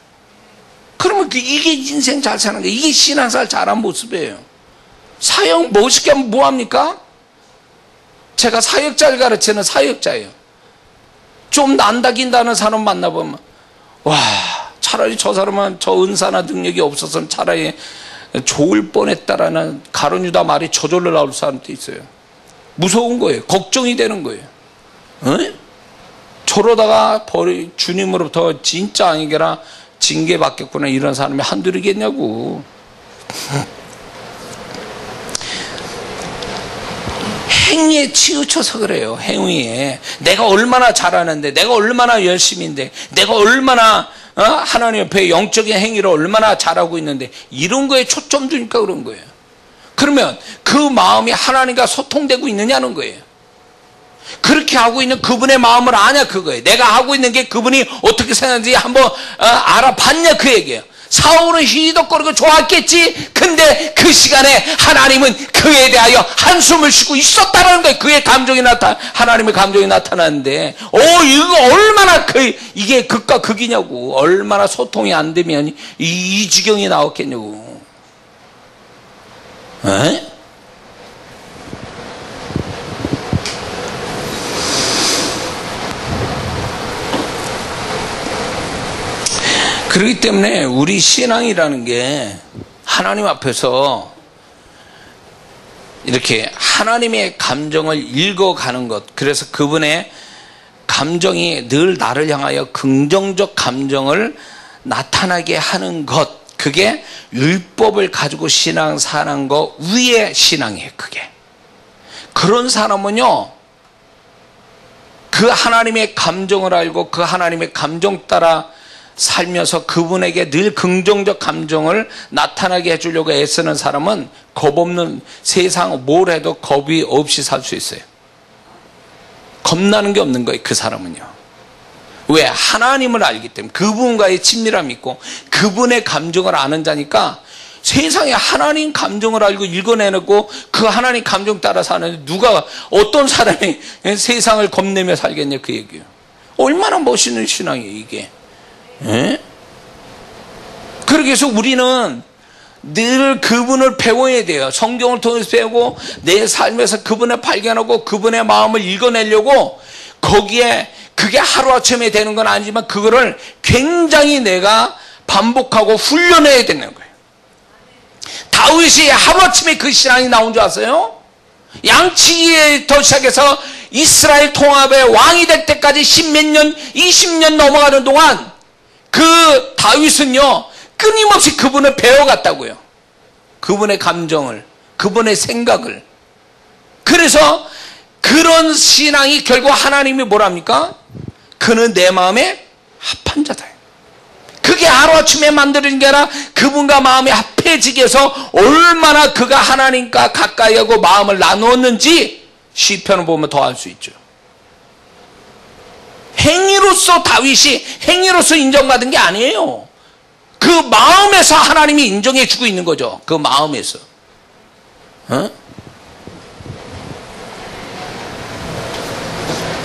그러면 이게 인생 잘 사는 거예요. 이게 신앙생활 잘한 모습이에요. 사역 멋있게 하면 뭐합니까? 제가 사역자를 가르치는 사역자예요. 좀 난다긴다는 사람 만나보면, 와, 차라리 저 사람은 저 은사나 능력이 없었으면 차라리 좋을 뻔했다라는 가룟유다 말이 저절로 나올 사람도 있어요. 무서운 거예요. 걱정이 되는 거예요. 저러다가 주님으로부터 진짜 아니게나 징계받겠구나, 이런 사람이 한둘이겠냐고. 행위에 치우쳐서 그래요. 행위에 내가 얼마나 잘하는데, 내가 얼마나 열심인데, 내가 얼마나 하나님 옆에 영적인 행위를 얼마나 잘하고 있는데, 이런 거에 초점 두니까 그런 거예요. 그러면 그 마음이 하나님과 소통되고 있느냐는 거예요. 그렇게 하고 있는 그분의 마음을 아냐, 그거예요. 내가 하고 있는 게 그분이 어떻게 생각하는지 한번 알아봤냐, 그 얘기예요. 사울은 희덕거리고 좋았겠지. 근데 그 시간에 하나님은 그에 대하여 한숨을 쉬고 있었다는 거예요. 그의 감정이 하나님의 감정이 나타나는데, 이거 얼마나 이게 극과 극이냐고. 얼마나 소통이 안 되면 이 지경이 나왔겠냐고. 에? 그렇기 때문에 우리 신앙이라는 게 하나님 앞에서 이렇게 하나님의 감정을 읽어가는 것, 그래서 그분의 감정이 늘 나를 향하여 긍정적 감정을 나타나게 하는 것, 그게 율법을 가지고 신앙 사는 거 위의 신앙이에요. 그게. 그런 사람은요, 그 하나님의 감정을 알고 그 하나님의 감정 따라 살면서 그분에게 늘 긍정적 감정을 나타나게 해주려고 애쓰는 사람은 겁없는, 세상 뭘 해도 겁이 없이 살 수 있어요. 겁나는 게 없는 거예요, 그 사람은요. 왜? 하나님을 알기 때문에. 그분과의 친밀함이 있고 그분의 감정을 아는 자니까 세상에 하나님 감정을 알고 읽어내고 그 하나님 감정 따라 사는데 누가 어떤 사람이 세상을 겁내며 살겠냐 그 얘기예요. 얼마나 멋있는 신앙이에요 이게. 에? 그러기 위해서 우리는 늘 그분을 배워야 돼요. 성경을 통해서 배우고 내 삶에서 그분을 발견하고 그분의 마음을 읽어내려고 거기에 그게 하루아침에 되는 건 아니지만 그거를 굉장히 내가 반복하고 훈련해야 되는 거예요. 다윗이 하루아침에 그 신앙이 나온 줄 아세요? 양치기부터 시작해서 이스라엘 통합의 왕이 될 때까지 10몇 년, 20년 넘어가는 동안 그 다윗은요 끊임없이 그분을 배워갔다고요. 그분의 감정을, 그분의 생각을. 그래서 그런 신앙이 결국 하나님이 뭐랍니까? 그는 내 마음에 합한 자다. 그게 하루아침에 만들어진 게 아니라 그분과 마음이 합해지게 해서 얼마나 그가 하나님과 가까이 하고 마음을 나누었는지 시편을 보면 더 알 수 있죠. 행위로서 다윗이 행위로서 인정받은 게 아니에요. 그 마음에서 하나님이 인정해 주고 있는 거죠. 그 마음에서.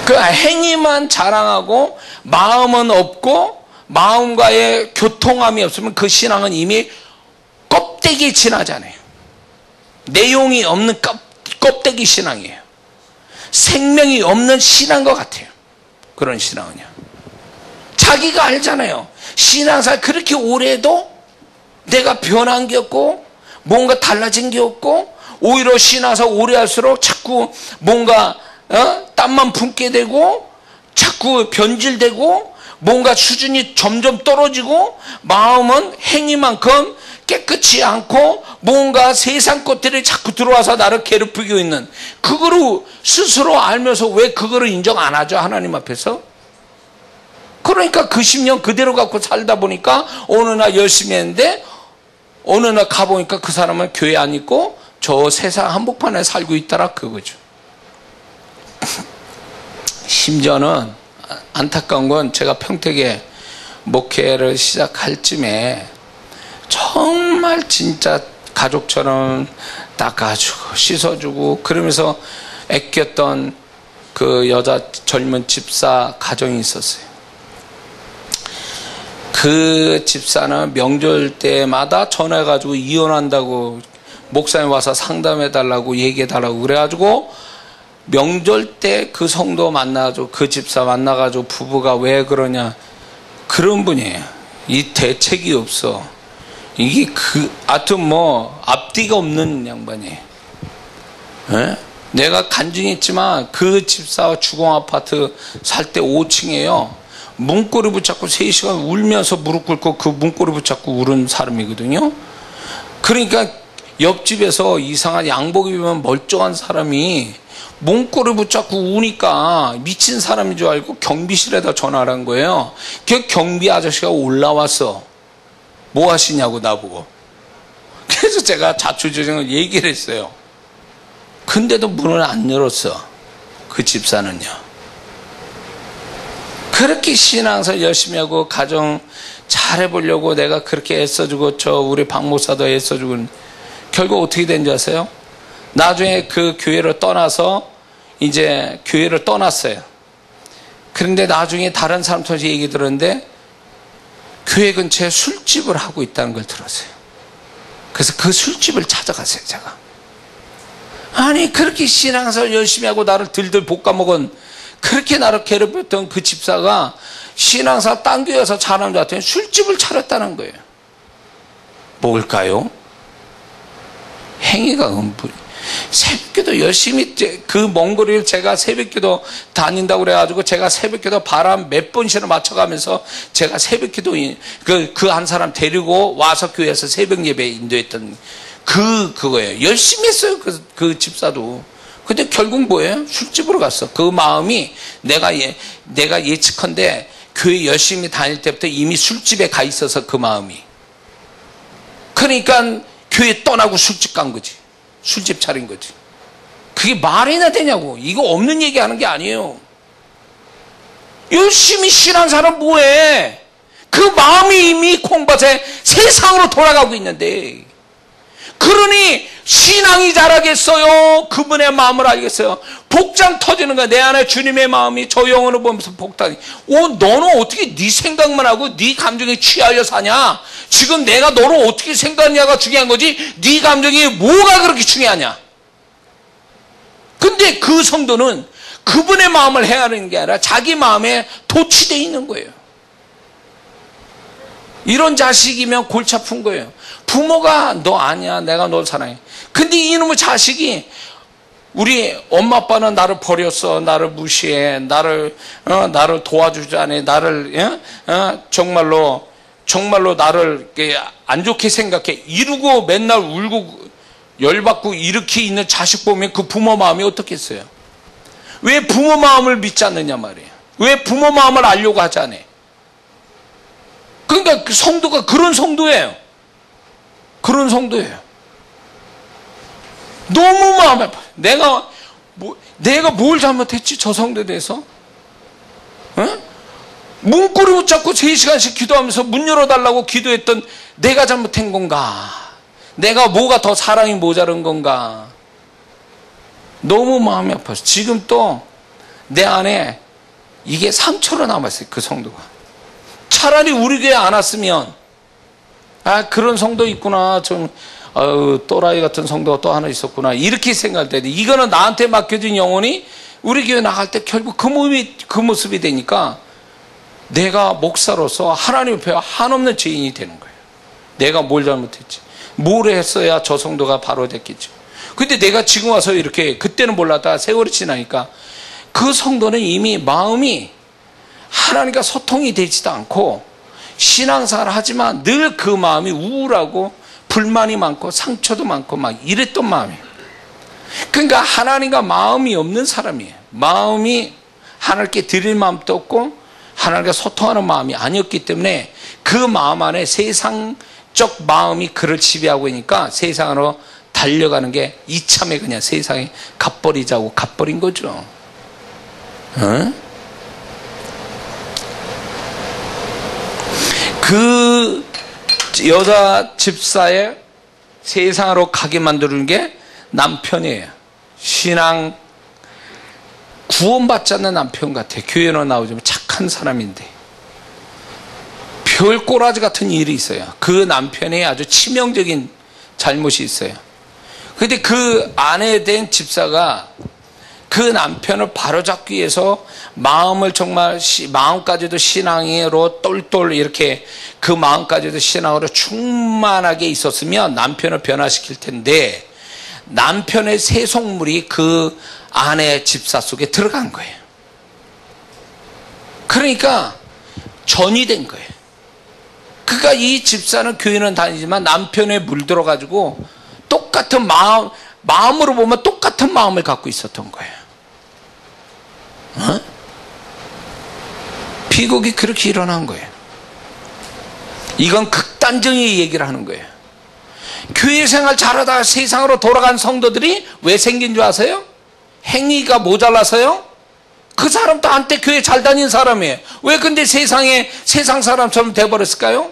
그 행위만 자랑하고 마음은 없고 마음과의 교통함이 없으면 그 신앙은 이미 껍데기에 지나잖아요. 내용이 없는 껍데기 신앙이에요. 생명이 없는 신앙과 같아요. 그런 신앙은요. 자기가 알잖아요. 신앙생활 그렇게 오래도 내가 변한 게 없고 뭔가 달라진 게 없고 오히려 신앙생활 오래 할수록 자꾸 뭔가 땀만 품게 되고 자꾸 변질되고 뭔가 수준이 점점 떨어지고 마음은 행위만큼 깨끗이 않고 뭔가 세상 것들이 자꾸 들어와서 나를 괴롭히고 있는 그거를 스스로 알면서 왜 그거를 인정 안 하죠? 하나님 앞에서? 그러니까 그 10년 그대로 갖고 살다 보니까 어느 날 열심히 했는데 어느 날 가보니까 그 사람은 교회 안 있고 저 세상 한복판에 살고 있더라 그거죠. 심지어는 안타까운 건 제가 평택에 목회를 시작할 쯤에 정말 진짜 가족처럼 닦아주고 씻어주고 그러면서 아꼈던 그 여자 젊은 집사 가정이 있었어요. 그 집사는 명절 때마다 전화해가지고 이혼한다고 목사님 와서 상담해달라고 얘기해달라고 그래가지고 명절 때 그 성도 만나가지고 그 집사 만나가지고 부부가 왜 그러냐 그런 분이에요. 이 대책이 없어. 이게 하여튼 뭐 앞뒤가 없는 양반이에요. 에? 내가 간증이 있지만 그 집사와 주공아파트 살 때 5층이에요. 문고리 붙잡고 3시간 울면서 무릎 꿇고 그 문고리 붙잡고 울은 사람이거든요. 그러니까 옆집에서 이상한 양복 입으면 멀쩡한 사람이 문고리 붙잡고 우니까 미친 사람인 줄 알고 경비실에다 전화를 한 거예요. 그 경비 아저씨가 올라와서 뭐 하시냐고 나보고. 그래서 제가 자초지종을 얘기를 했어요. 근데도 문을 안 열었어. 그 집사는요. 그렇게 신앙생활 열심히 하고 가정 잘해보려고 내가 그렇게 애써주고 저 우리 박 목사도 애써주고 결국 어떻게 된지 아세요? 나중에 그 교회를 떠나서 이제 교회를 떠났어요. 그런데 나중에 다른 사람 통해서 얘기 들었는데 교회 근처에 술집을 하고 있다는 걸 들었어요. 그래서 그 술집을 찾아갔어요, 제가. 아니, 그렇게 신앙생활 열심히 하고 나를 들들 볶아먹은 그렇게 나를 괴롭혔던 그 집사가 신앙생활 딴 교회에서 잘하는 줄 알았더니 술집을 차렸다는 거예요. 뭘까요? 행위가 새벽기도 열심히 그 먼 거리를 제가 새벽기도 다닌다고 그래가지고 제가 새벽기도 바람 몇 번씩이나 맞춰가면서 제가 새벽기도 그 한 사람 데리고 와서 교회에서 새벽 예배 인도했던 그거예요. 열심히 했어요. 그 집사도. 근데 결국 뭐예요? 술집으로 갔어. 그 마음이 내가 예측컨대 교회 열심히 다닐 때부터 이미 술집에 가 있어서 그 마음이. 그러니까 교회 떠나고 술집 간 거지. 술집 차린 거지. 그게 말이나 되냐고. 이거 없는 얘기 하는 게 아니에요. 열심히 신앙생활은 뭐해? 그 마음이 이미 콩밭에 세상으로 돌아가고 있는데 그러니 신앙이 자라겠어요? 그분의 마음을 알겠어요? 복장 터지는 거야. 내 안에 주님의 마음이 저 영혼을 보면서 복장이. 너는 어떻게 네 생각만 하고 네 감정에 취하여 사냐? 지금 내가 너를 어떻게 생각하냐가 중요한 거지 네 감정이 뭐가 그렇게 중요하냐? 근데 그 성도는 그분의 마음을 헤아리는 게 아니라 자기 마음에 도취되어 있는 거예요. 이런 자식이면 골치 아픈 거예요. 부모가 너 아니야, 내가 널 사랑해. 근데 이놈의 자식이 우리 엄마 아빠는 나를 버렸어, 나를 무시해, 나를 도와주지 않아, 나를 정말로 나를 안 좋게 생각해. 이러고 맨날 울고 열받고 이렇게 있는 자식 보면 그 부모 마음이 어떻겠어요? 왜 부모 마음을 믿지 않느냐 말이에요. 왜 부모 마음을 알려고 하지 않아요? 그러니까 그 성도가 그런 성도예요. 그런 성도예요. 너무 마음이 아파요. 내가 뭘 잘못했지? 저 성도에 대해서? 문고리 붙잡고 3시간씩 기도하면서 문 열어달라고 기도했던 내가 잘못한 건가? 내가 뭐가 더 사랑이 모자른 건가? 너무 마음이 아파요. 지금 또 내 안에 이게 상처로 남았어요. 그 성도가. 차라리 우리 교회 안 왔으면 그런 성도 있구나. 좀 또라이 같은 성도가 또 하나 있었구나. 이렇게 생각할 때 이거는 나한테 맡겨진 영혼이 우리 교회 나갈 때 결국 그 모습이 되니까 내가 목사로서 하나님 앞에 한없는 죄인이 되는 거예요. 내가 뭘 잘못했지? 뭘 했어야 저 성도가 바로 됐겠죠. 근데 내가 지금 와서 이렇게 그때는 몰랐다가 세월이 지나니까 그 성도는 이미 마음이 하나님과 소통이 되지도 않고 신앙생활을 하지만 늘 그 마음이 우울하고 불만이 많고 상처도 많고 막 이랬던 마음이에요. 그러니까 하나님과 마음이 없는 사람이에요. 마음이 하나님께 드릴 마음도 없고 하나님과 소통하는 마음이 아니었기 때문에 그 마음 안에 세상적 마음이 그를 지배하고 있으니까 세상으로 달려가는 게 이참에 그냥 세상에 갚버리자고 갚버린 거죠. 그 여자 집사의 세상으로 가게 만드는 게 남편이에요. 신앙 구원받지 않는 남편 같아. 교회는 나오지만 착한 사람인데 별 꼬라지 같은 일이 있어요. 그 남편이 아주 치명적인 잘못이 있어요. 그런데 그 아내 된 집사가 그 남편을 바로잡기 위해서 마음을 정말 마음까지도 신앙으로 똘똘 이렇게 그 마음까지도 신앙으로 충만하게 있었으면 남편을 변화시킬 텐데 남편의 세속물이 그 아내 집사 속에 들어간 거예요. 그러니까 전이 된 거예요. 그러니까 이 집사는 교회는 다니지만 남편에 물들어가지고 똑같은 마음으로 보면 똑같은 마음을 갖고 있었던 거예요. 비극이 그렇게 일어난 거예요. 이건 극단적인 얘기를 하는 거예요. 교회 생활 잘하다가 세상으로 돌아간 성도들이 왜 생긴 줄 아세요? 행위가 모자라서요? 그 사람도 한때 교회 잘 다닌 사람이에요. 왜 근데 세상 사람처럼 돼버렸을까요?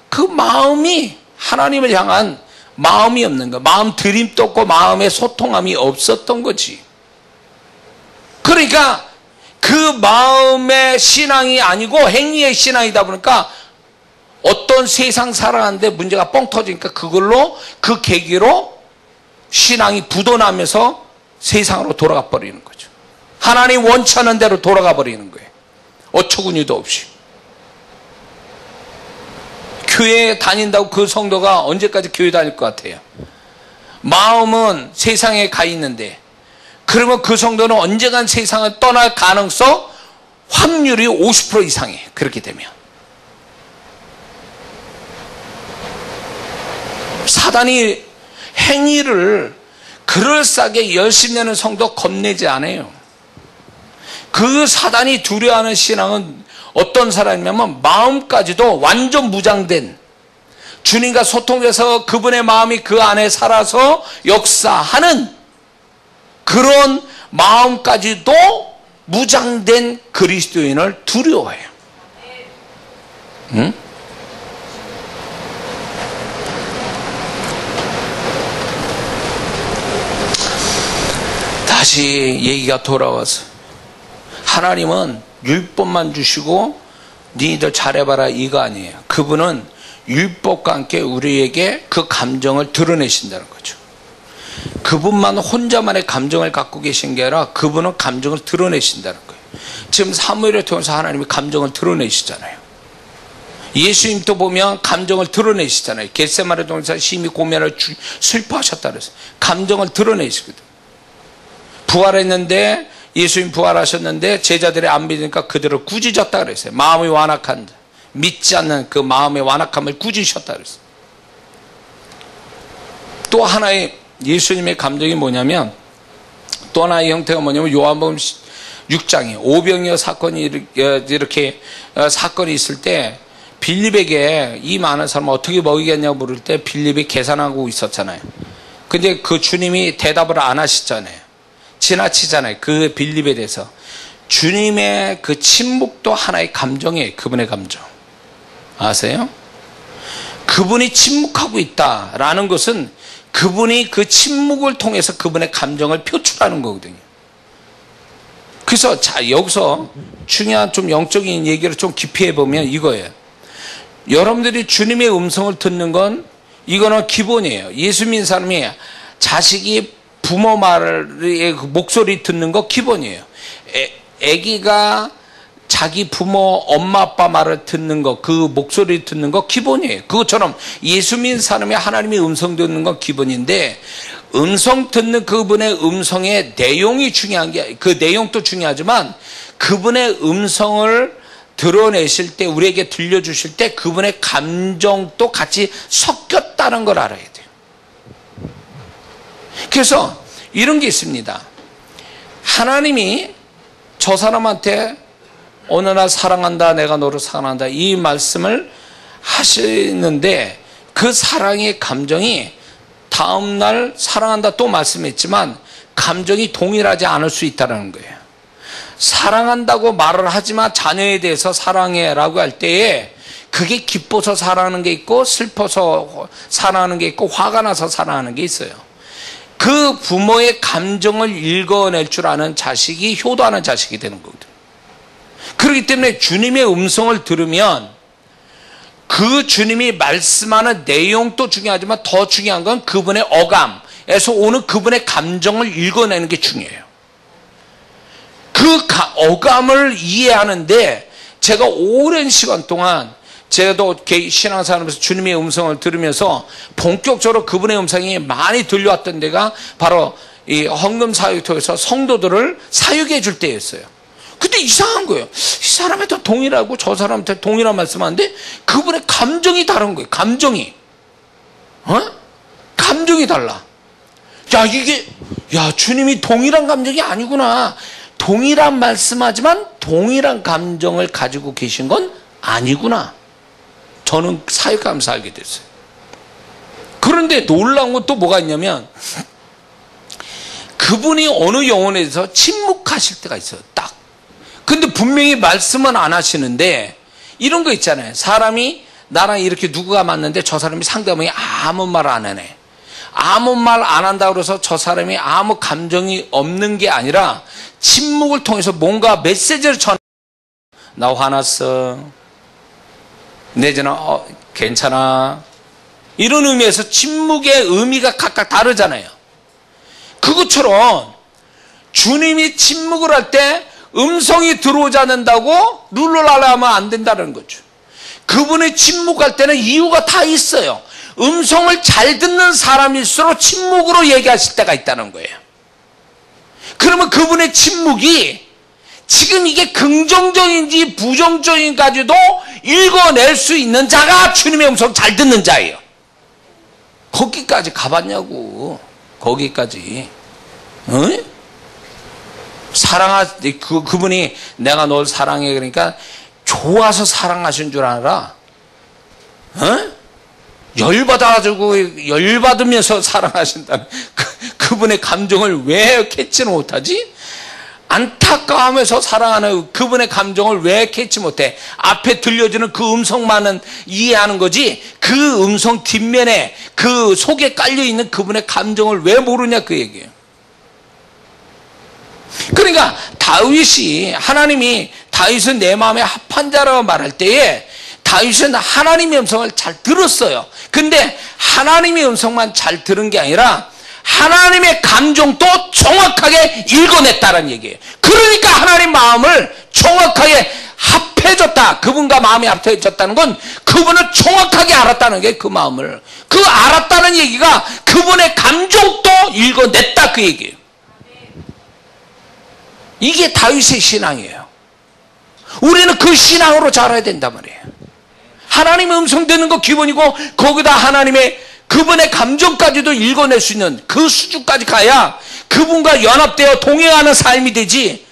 그 마음이 하나님을 향한 마음이 없는 거, 마음 드림도 없고 마음의 소통함이 없었던 거지. 그러니까 그 마음의 신앙이 아니고 행위의 신앙이다 보니까 어떤 세상 살아가는데 문제가 뻥 터지니까 그걸로 그 계기로 신앙이 부도나면서 세상으로 돌아가 버리는 거죠. 하나님 원치 않는 대로 돌아가 버리는 거예요. 어처구니도 없이. 교회 다닌다고 그 성도가 언제까지 교회 다닐 것 같아요? 마음은 세상에 가 있는데 그러면 그 성도는 언젠간 세상을 떠날 가능성 확률이 50% 이상이에요. 그렇게 되면 사단이 행위를 그럴싸하게 열심히 하는 성도 겁내지 않아요. 그 사단이 두려워하는 신앙은 어떤 사람이냐면 마음까지도 완전 무장된 주님과 소통해서 그분의 마음이 그 안에 살아서 역사하는 그런 마음까지도 무장된 그리스도인을 두려워해요. 응? 다시 얘기가 돌아와서 하나님은 율법만 주시고 니들 잘해봐라 이거 아니에요. 그분은 율법과 함께 우리에게 그 감정을 드러내신다는 거죠. 그분만 혼자만의 감정을 갖고 계신 게 아니라 그분은 감정을 드러내신다는 거예요. 지금 사무엘을 통해서 하나님이 감정을 드러내시잖아요. 예수님도 보면 감정을 드러내시잖아요. 겟세마네 동산 심히 고면을 슬퍼하셨다 그랬어요. 감정을 드러내시거든. 부활했는데 예수님 부활하셨는데 제자들이 안 믿으니까 그들을 꾸짖었다 그랬어요. 마음이 완악한 믿지 않는 그 마음의 완악함을 꾸짖으셨다 그랬어요. 또 하나의 예수님의 감정이 뭐냐면 또 하나의 형태가 뭐냐면 요한복음 6장에 오병이어 사건이 이렇게 사건이 있을 때 빌립에게 이 많은 사람 어떻게 먹이겠냐고 물을 때 빌립이 계산하고 있었잖아요. 근데 그 주님이 대답을 안 하시잖아요. 지나치잖아요. 그 빌립에 대해서. 주님의 그 침묵도 하나의 감정이에요. 그분의 감정. 아세요? 그분이 침묵하고 있다라는 것은 그분이 그 침묵을 통해서 그분의 감정을 표출하는 거거든요. 그래서 자 여기서 중요한 좀 영적인 얘기를 좀 깊이 해보면 이거예요. 여러분들이 주님의 음성을 듣는 건 이거는 기본이에요. 예수 믿는 사람이 자식이 부모 말의 목소리 듣는 거 기본이에요. 아기가 자기 부모 엄마 아빠 말을 듣는 거 그 목소리 듣는 거 기본이에요. 그것처럼 예수 믿는 사람이 하나님의 음성 듣는 건 기본인데 음성 듣는 그분의 음성의 내용이 중요한 게 그 내용도 중요하지만 그분의 음성을 드러내실 때 우리에게 들려주실 때 그분의 감정도 같이 섞였다는 걸 알아야 돼요. 그래서 이런 게 있습니다. 하나님이 저 사람한테 어느 날 사랑한다 내가 너를 사랑한다 이 말씀을 하시는데 그 사랑의 감정이 다음날 사랑한다 또 말씀했지만 감정이 동일하지 않을 수 있다는 거예요. 사랑한다고 말을 하지만 자녀에 대해서 사랑해라고 할 때에 그게 기뻐서 사랑하는 게 있고 슬퍼서 사랑하는 게 있고 화가 나서 사랑하는 게 있어요. 그 부모의 감정을 읽어낼 줄 아는 자식이 효도하는 자식이 되는 거거든요. 그렇기 때문에 주님의 음성을 들으면 그 주님이 말씀하는 내용도 중요하지만 더 중요한 건 그분의 어감에서 오는 그분의 감정을 읽어내는 게 중요해요. 그 어감을 이해하는데 제가 오랜 시간 동안 제가도 신앙생활하면서 주님의 음성을 들으면서 본격적으로 그분의 음성이 많이 들려왔던 데가 바로 이 헌금사역통에서 성도들을 사역해 줄 때였어요. 근데 이상한 거예요. 이 사람한테 동일하고 저 사람한테 동일한 말씀하는데 그분의 감정이 다른 거예요. 감정이. 감정이 달라. 주님이 동일한 감정이 아니구나. 동일한 말씀하지만 동일한 감정을 가지고 계신 건 아니구나. 저는 사역하면서 알게 됐어요. 그런데 놀라운 건 또 뭐가 있냐면 그분이 어느 영혼에 대해서 침묵하실 때가 있어요. 딱. 근데 분명히 말씀은 안 하시는데 이런 거 있잖아요. 사람이 나랑 이렇게 누구가 맞는데 저 사람이 상대방이 아무 말 안 하네. 아무 말 안 한다고 그래서 저 사람이 아무 감정이 없는 게 아니라 침묵을 통해서 뭔가 메시지를 나 화났어. 내지는 괜찮아. 이런 의미에서 침묵의 의미가 각각 다르잖아요. 그것처럼 주님이 침묵을 할 때 음성이 들어오지 않는다고 룰루랄라 하면 안 된다는 거죠. 그분이 침묵할 때는 이유가 다 있어요. 음성을 잘 듣는 사람일수록 침묵으로 얘기하실 때가 있다는 거예요. 그러면 그분의 침묵이 지금 이게 긍정적인지 부정적인가지도 읽어낼 수 있는 자가 주님의 음성 잘 듣는 자예요. 거기까지 가봤냐고. 거기까지. 그분이 내가 널 사랑해 그러니까 좋아서 사랑하신 줄 알아. 열받아가지고 열받으면서 사랑하신다는 그분의 감정을 왜 캐치는 못하지? 안타까워하면서 사랑하는 그분의 감정을 왜 캐치 못해? 앞에 들려주는 그 음성만은 이해하는 거지 그 음성 뒷면에 그 속에 깔려있는 그분의 감정을 왜 모르냐 그 얘기예요. 그러니까 다윗이, 하나님이 다윗은 내 마음에 합한 자라고 말할 때에 다윗은 하나님의 음성을 잘 들었어요. 근데 하나님의 음성만 잘 들은 게 아니라 하나님의 감정도 정확하게 읽어냈다는 얘기예요. 그러니까 하나님 마음을 정확하게 합해졌다. 그분과 마음이 합해졌다는 건 그분을 정확하게 알았다는 게 그 마음을. 그 알았다는 얘기가 그분의 감정도 읽어냈다 그 얘기예요. 이게 다윗의 신앙이에요. 우리는 그 신앙으로 자라야 된단 말이에요. 하나님의 음성 듣는 거 기본이고 거기다 하나님의 그분의 감정까지도 읽어낼 수 있는 그 수준까지 가야 그분과 연합되어 동행하는 삶이 되지.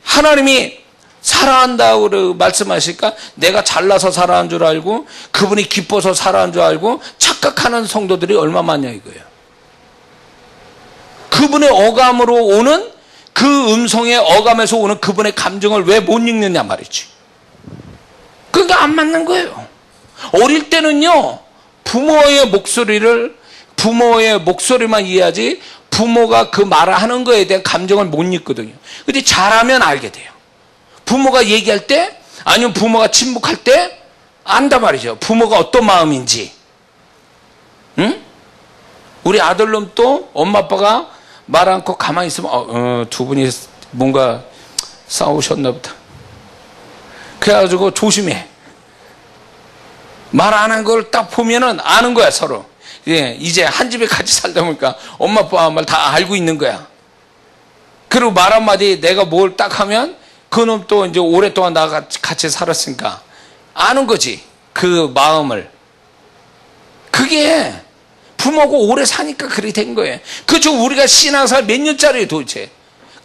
하나님이 사랑한다고 말씀하실까? 내가 잘나서 사랑한 줄 알고 그분이 기뻐서 사랑한 줄 알고 착각하는 성도들이 얼마 많냐 이거예요. 그분의 어감으로 오는 그 음성의 어감에서 오는 그분의 감정을 왜 못 읽느냐 말이지. 그게 안 맞는 거예요. 어릴 때는요, 부모의 목소리만 이해하지 부모가 그 말을 하는 거에 대한 감정을 못 읽거든요. 근데 잘하면 알게 돼요. 부모가 얘기할 때 아니면 부모가 침묵할 때 안단 말이죠. 부모가 어떤 마음인지. 응? 우리 아들놈 또 엄마 아빠가 말 않고 가만히 있으면 두 분이 뭔가 싸우셨나 보다. 그래가지고 조심해. 말 안 한 걸 딱 보면은 아는 거야 서로. 예, 이제 한 집에 같이 살다 보니까 엄마 아빠 말 다 알고 있는 거야. 그리고 말 한마디 내가 뭘 딱 하면 그놈 또 이제 오랫동안 나가 같이 살았으니까 아는 거지. 그 마음을. 그게 부모하고 오래 사니까 그렇게 된 거예요. 그죠? 우리가 신앙생활 몇 년짜리예요 도대체?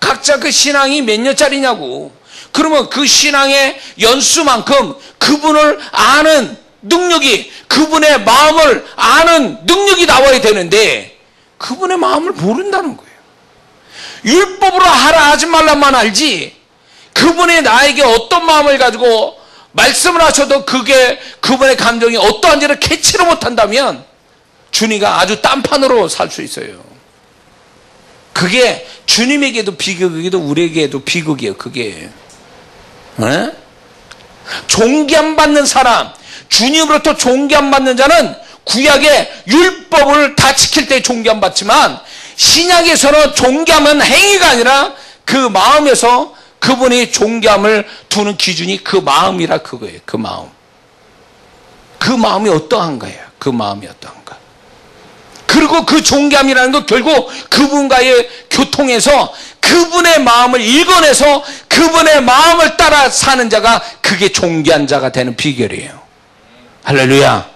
각자 그 신앙이 몇 년짜리냐고. 그러면 그 신앙의 연수만큼 그분을 아는 능력이, 그분의 마음을 아는 능력이 나와야 되는데 그분의 마음을 모른다는 거예요. 율법으로 하라 하지 말라만 알지 그분이 나에게 어떤 마음을 가지고 말씀을 하셔도 그게 그분의 감정이 어떠한지를 캐치를 못한다면 주님과 아주 딴판으로 살 수 있어요. 그게 주님에게도 비극이고 우리에게도 비극이에요. 그게 존귀함 받는 사람, 주님으로부터 존귀함 받는 자는 구약의 율법을 다 지킬 때 존귀함 받지만 신약에서는 존귀함은 행위가 아니라 그 마음에서 그분이 존귀함을 두는 기준이 그 마음이라 그거예요. 그 마음. 그 마음이 어떠한 거예요. 그 마음이 어떠한가. 그리고 그 존귀함이라는 건 결국 그분과의 교통에서 그분의 마음을 읽어내서 그분의 마음을 따라 사는 자가 그게 존귀한 자가 되는 비결이에요. 할렐루야.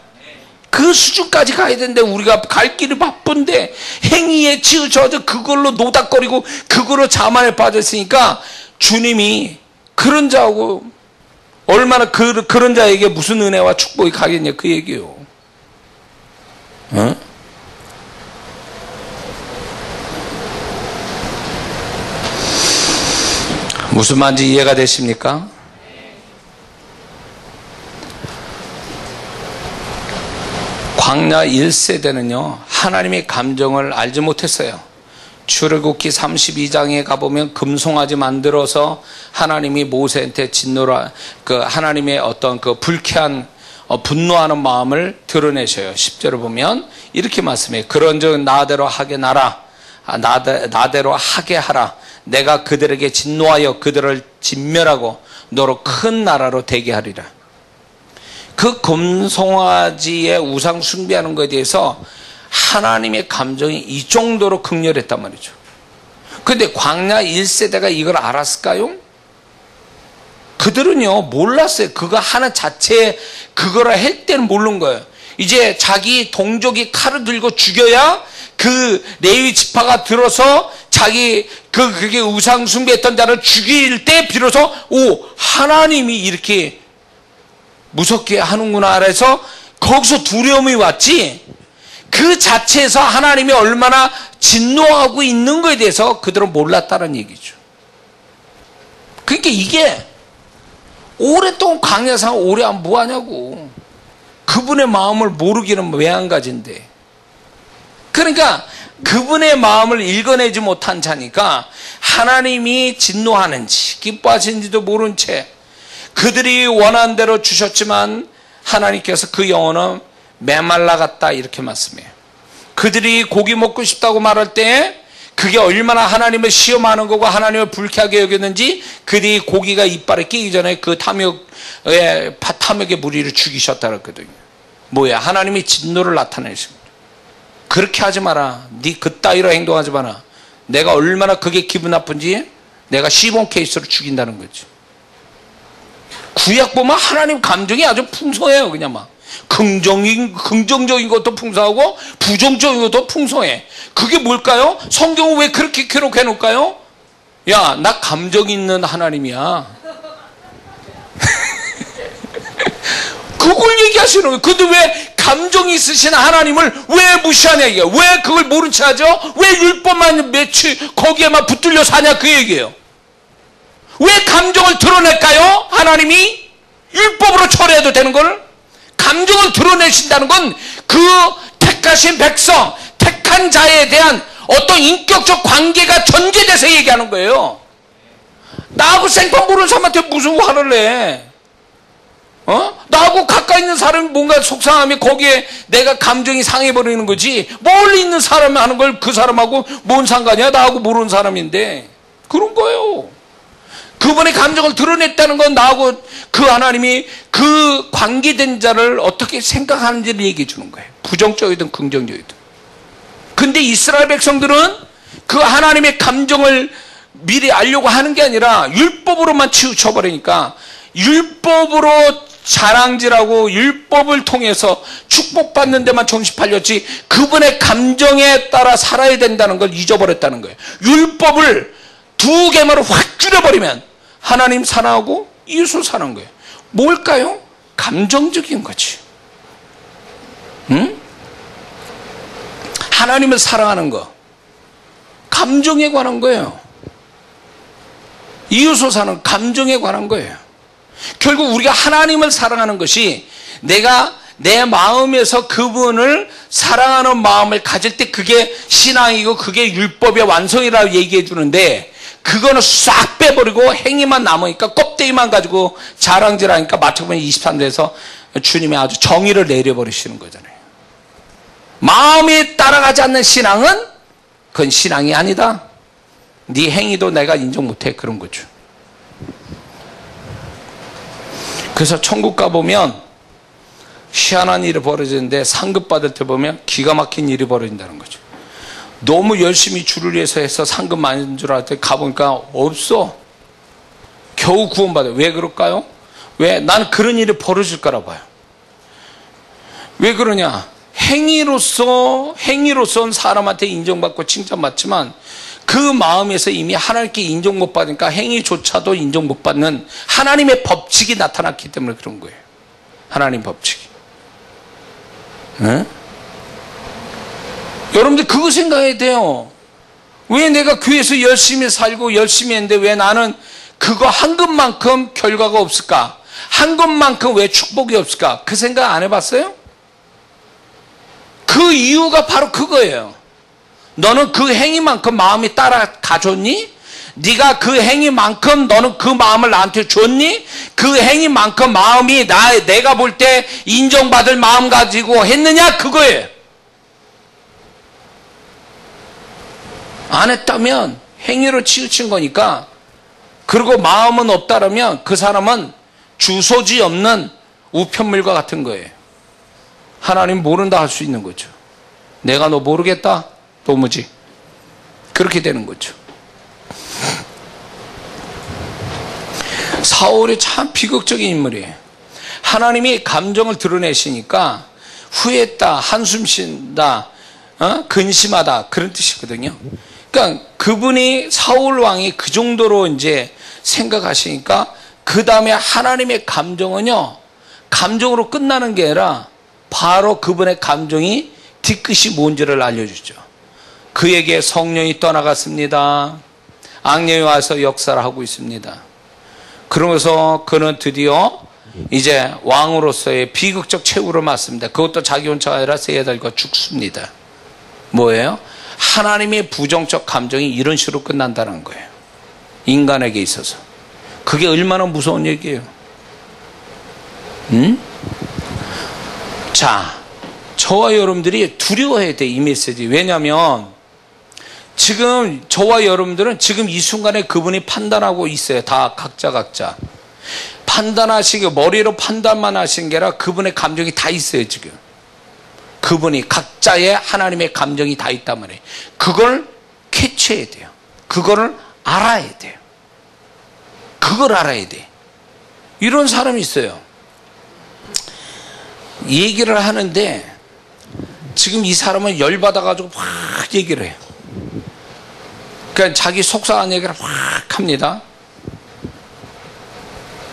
그 수준까지 가야 되는데 우리가 갈 길이 바쁜데 행위에 치우쳐서 그걸로 노닥거리고 그걸로 자만에 빠졌으니까 주님이 그런 자하고 얼마나 그런 자에게 무슨 은혜와 축복이 가겠냐 그 얘기예요. 무슨 말인지 이해가 되십니까? 광야 1세대는요 하나님의 감정을 알지 못했어요. 출애굽기 32장에 가보면 금송아지 만들어서 하나님이 모세한테 진노라 그 하나님의 어떤 그 불쾌한 분노하는 마음을 드러내셔요. 10절을 보면 이렇게 말씀해요. 그런즉 나대로 하게 나라 나대로 하게 하라. 내가 그들에게 진노하여 그들을 진멸하고 너로 큰 나라로 되게 하리라. 그 금송아지의 우상 숭배하는 것에 대해서 하나님의 감정이 이 정도로 극렬했단 말이죠. 그런데 광야 1세대가 이걸 알았을까요? 그들은요 몰랐어요. 그거 하나 자체에 그거를 할 때는 모르는 거예요. 이제 자기 동족이 칼을 들고 죽여야 그 레위 지파가 들어서 자기 그게 우상 숭배했던 자를 죽일 때 비로소 오 하나님이 이렇게 무섭게 하는구나 해서 거기서 두려움이 왔지 그 자체에서 하나님이 얼마나 진노하고 있는 것에 대해서 그들은 몰랐다는 얘기죠. 그러니까 이게 오랫동안 광야상 오래 안 뭐하냐고. 그분의 마음을 모르기는 왜 한 가지인데. 그러니까 그분의 마음을 읽어내지 못한 자니까 하나님이 진노하는지 기뻐하시는지도 모른 채 그들이 원한 대로 주셨지만 하나님께서 그 영혼은 메말라갔다 이렇게 말씀해요. 그들이 고기 먹고 싶다고 말할 때 그게 얼마나 하나님을 시험하는 거고 하나님을 불쾌하게 여겼는지 그들이 고기가 이빨에 끼기 전에 그 탐욕의 무리를 죽이셨다 그랬거든요. 뭐야? 하나님이 진노를 나타내십니다. 그렇게 하지 마라. 네 그따위로 행동하지 마라. 내가 얼마나 그게 기분 나쁜지 내가 시범 케이스로 죽인다는 거죠. 구약 보면 하나님 감정이 아주 풍성해요. 그냥 막 긍정적인 것도 풍성하고 부정적인 것도 풍성해. 그게 뭘까요? 성경은 왜 그렇게 기록해 놓을까요? 야, 나 감정 있는 하나님이야. 그걸 얘기하시는 거예요. 근데 왜 감정이 있으신 하나님을 왜 무시하냐 이게. 왜 그걸 모른 채 하죠? 왜 율법만 거기에만 붙들려 사냐 그 얘기예요. 왜 감정을 드러낼까요? 하나님이 율법으로 처리해도 되는 걸 감정을 드러내신다는 건 그 택하신 백성, 택한 자에 대한 어떤 인격적 관계가 전제돼서 얘기하는 거예요. 나하고 생판 모르는 사람한테 무슨 화를 내? 나하고 가까이 있는 사람이 뭔가 속상하면 거기에 내가 감정이 상해버리는 거지. 멀리 있는 사람이 하는 걸 그 사람하고 뭔 상관이야? 나하고 모르는 사람인데. 그런 거예요. 그분의 감정을 드러냈다는 건 나하고 그 하나님이 그 관계된 자를 어떻게 생각하는지를 얘기해 주는 거예요. 부정적이든 긍정적이든. 근데 이스라엘 백성들은 그 하나님의 감정을 미리 알려고 하는 게 아니라 율법으로만 치우쳐버리니까 율법으로 자랑질하고 율법을 통해서 축복받는 데만 정신 팔렸지 그분의 감정에 따라 살아야 된다는 걸 잊어버렸다는 거예요. 율법을 두 개만으로 확 줄여버리면 하나님 사랑하고 이웃을 사랑하는 거예요. 뭘까요? 감정적인 거지. 응? 하나님을 사랑하는 거 감정에 관한 거예요. 이웃을 사랑하는 감정에 관한 거예요. 결국 우리가 하나님을 사랑하는 것이 내가 내 마음에서 그분을 사랑하는 마음을 가질 때 그게 신앙이고 그게 율법의 완성이라고 얘기해 주는데 그거는 싹 빼버리고 행위만 남으니까 껍데기만 가지고 자랑질하니까 마태복음 23절에서 주님이 아주 정의를 내려버리시는 거잖아요. 마음이 따라가지 않는 신앙은 그건 신앙이 아니다. 네 행위도 내가 인정 못해. 그런 거죠. 그래서 천국 가보면 희한한 일이 벌어지는데 상급 받을 때 보면 기가 막힌 일이 벌어진다는 거죠. 너무 열심히 주를 위해서 해서 상급 많은 줄 알았더니 가보니까 없어. 겨우 구원받아요. 왜 그럴까요? 왜? 난 그런 일이 벌어질 거라 봐요. 왜 그러냐? 행위로서는 사람한테 인정받고 칭찬받지만 그 마음에서 이미 하나님께 인정 못 받으니까 행위조차도 인정 못 받는 하나님의 법칙이 나타났기 때문에 그런 거예요. 하나님 법칙이. 네? 여러분들 그거 생각해야 돼요. 왜 내가 교회에서 열심히 살고 열심히 했는데 왜 나는 그거 한 것만큼 결과가 없을까? 한 것만큼 왜 축복이 없을까? 그 생각 안 해봤어요? 그 이유가 바로 그거예요. 너는 그 행위만큼 마음이 따라가줬니? 네가 그 행위만큼 너는 그 마음을 나한테 줬니? 그 행위만큼 마음이 내가 볼 때 인정받을 마음 가지고 했느냐? 그거예요. 안 했다면 행위로 치우친 거니까. 그리고 마음은 없다라면 그 사람은 주소지 없는 우편물과 같은 거예요. 하나님 모른다 할 수 있는 거죠. 내가 너 모르겠다? 도무지. 그렇게 되는 거죠. 사울이 참 비극적인 인물이에요. 하나님이 감정을 드러내시니까 후회했다, 한숨 쉰다, 근심하다 그런 뜻이거든요. 그러니까 그분이 사울 왕이 그 정도로 이제 생각하시니까 그 다음에 하나님의 감정은요, 감정으로 끝나는 게 아니라 바로 그분의 감정이 뒤끝이 뭔지를 알려주죠. 그에게 성령이 떠나갔습니다. 악령이 와서 역사를 하고 있습니다. 그러면서 그는 드디어 이제 왕으로서의 비극적 최후를 맞습니다. 그것도 자기 혼자가 아니라 세 아들과 죽습니다. 뭐예요? 하나님의 부정적 감정이 이런 식으로 끝난다는 거예요. 인간에게 있어서. 그게 얼마나 무서운 얘기예요. 자, 저와 여러분들이 두려워해야 돼, 이 메시지. 왜냐하면 지금 저와 여러분들은 지금 이 순간에 그분이 판단하고 있어요. 다 각자. 판단하시고 머리로 판단만 하신 게 아니라 그분의 감정이 다 있어요, 지금. 그분이 각자의 하나님의 감정이 다 있단 말이에요. 그걸 캐치해야 돼요. 그거를 알아야 돼요. 그걸 알아야 돼. 이런 사람이 있어요. 얘기를 하는데 지금 이 사람은 열받아가지고 막 얘기를 해요. 그러니까 자기 속상한 얘기를 막 합니다.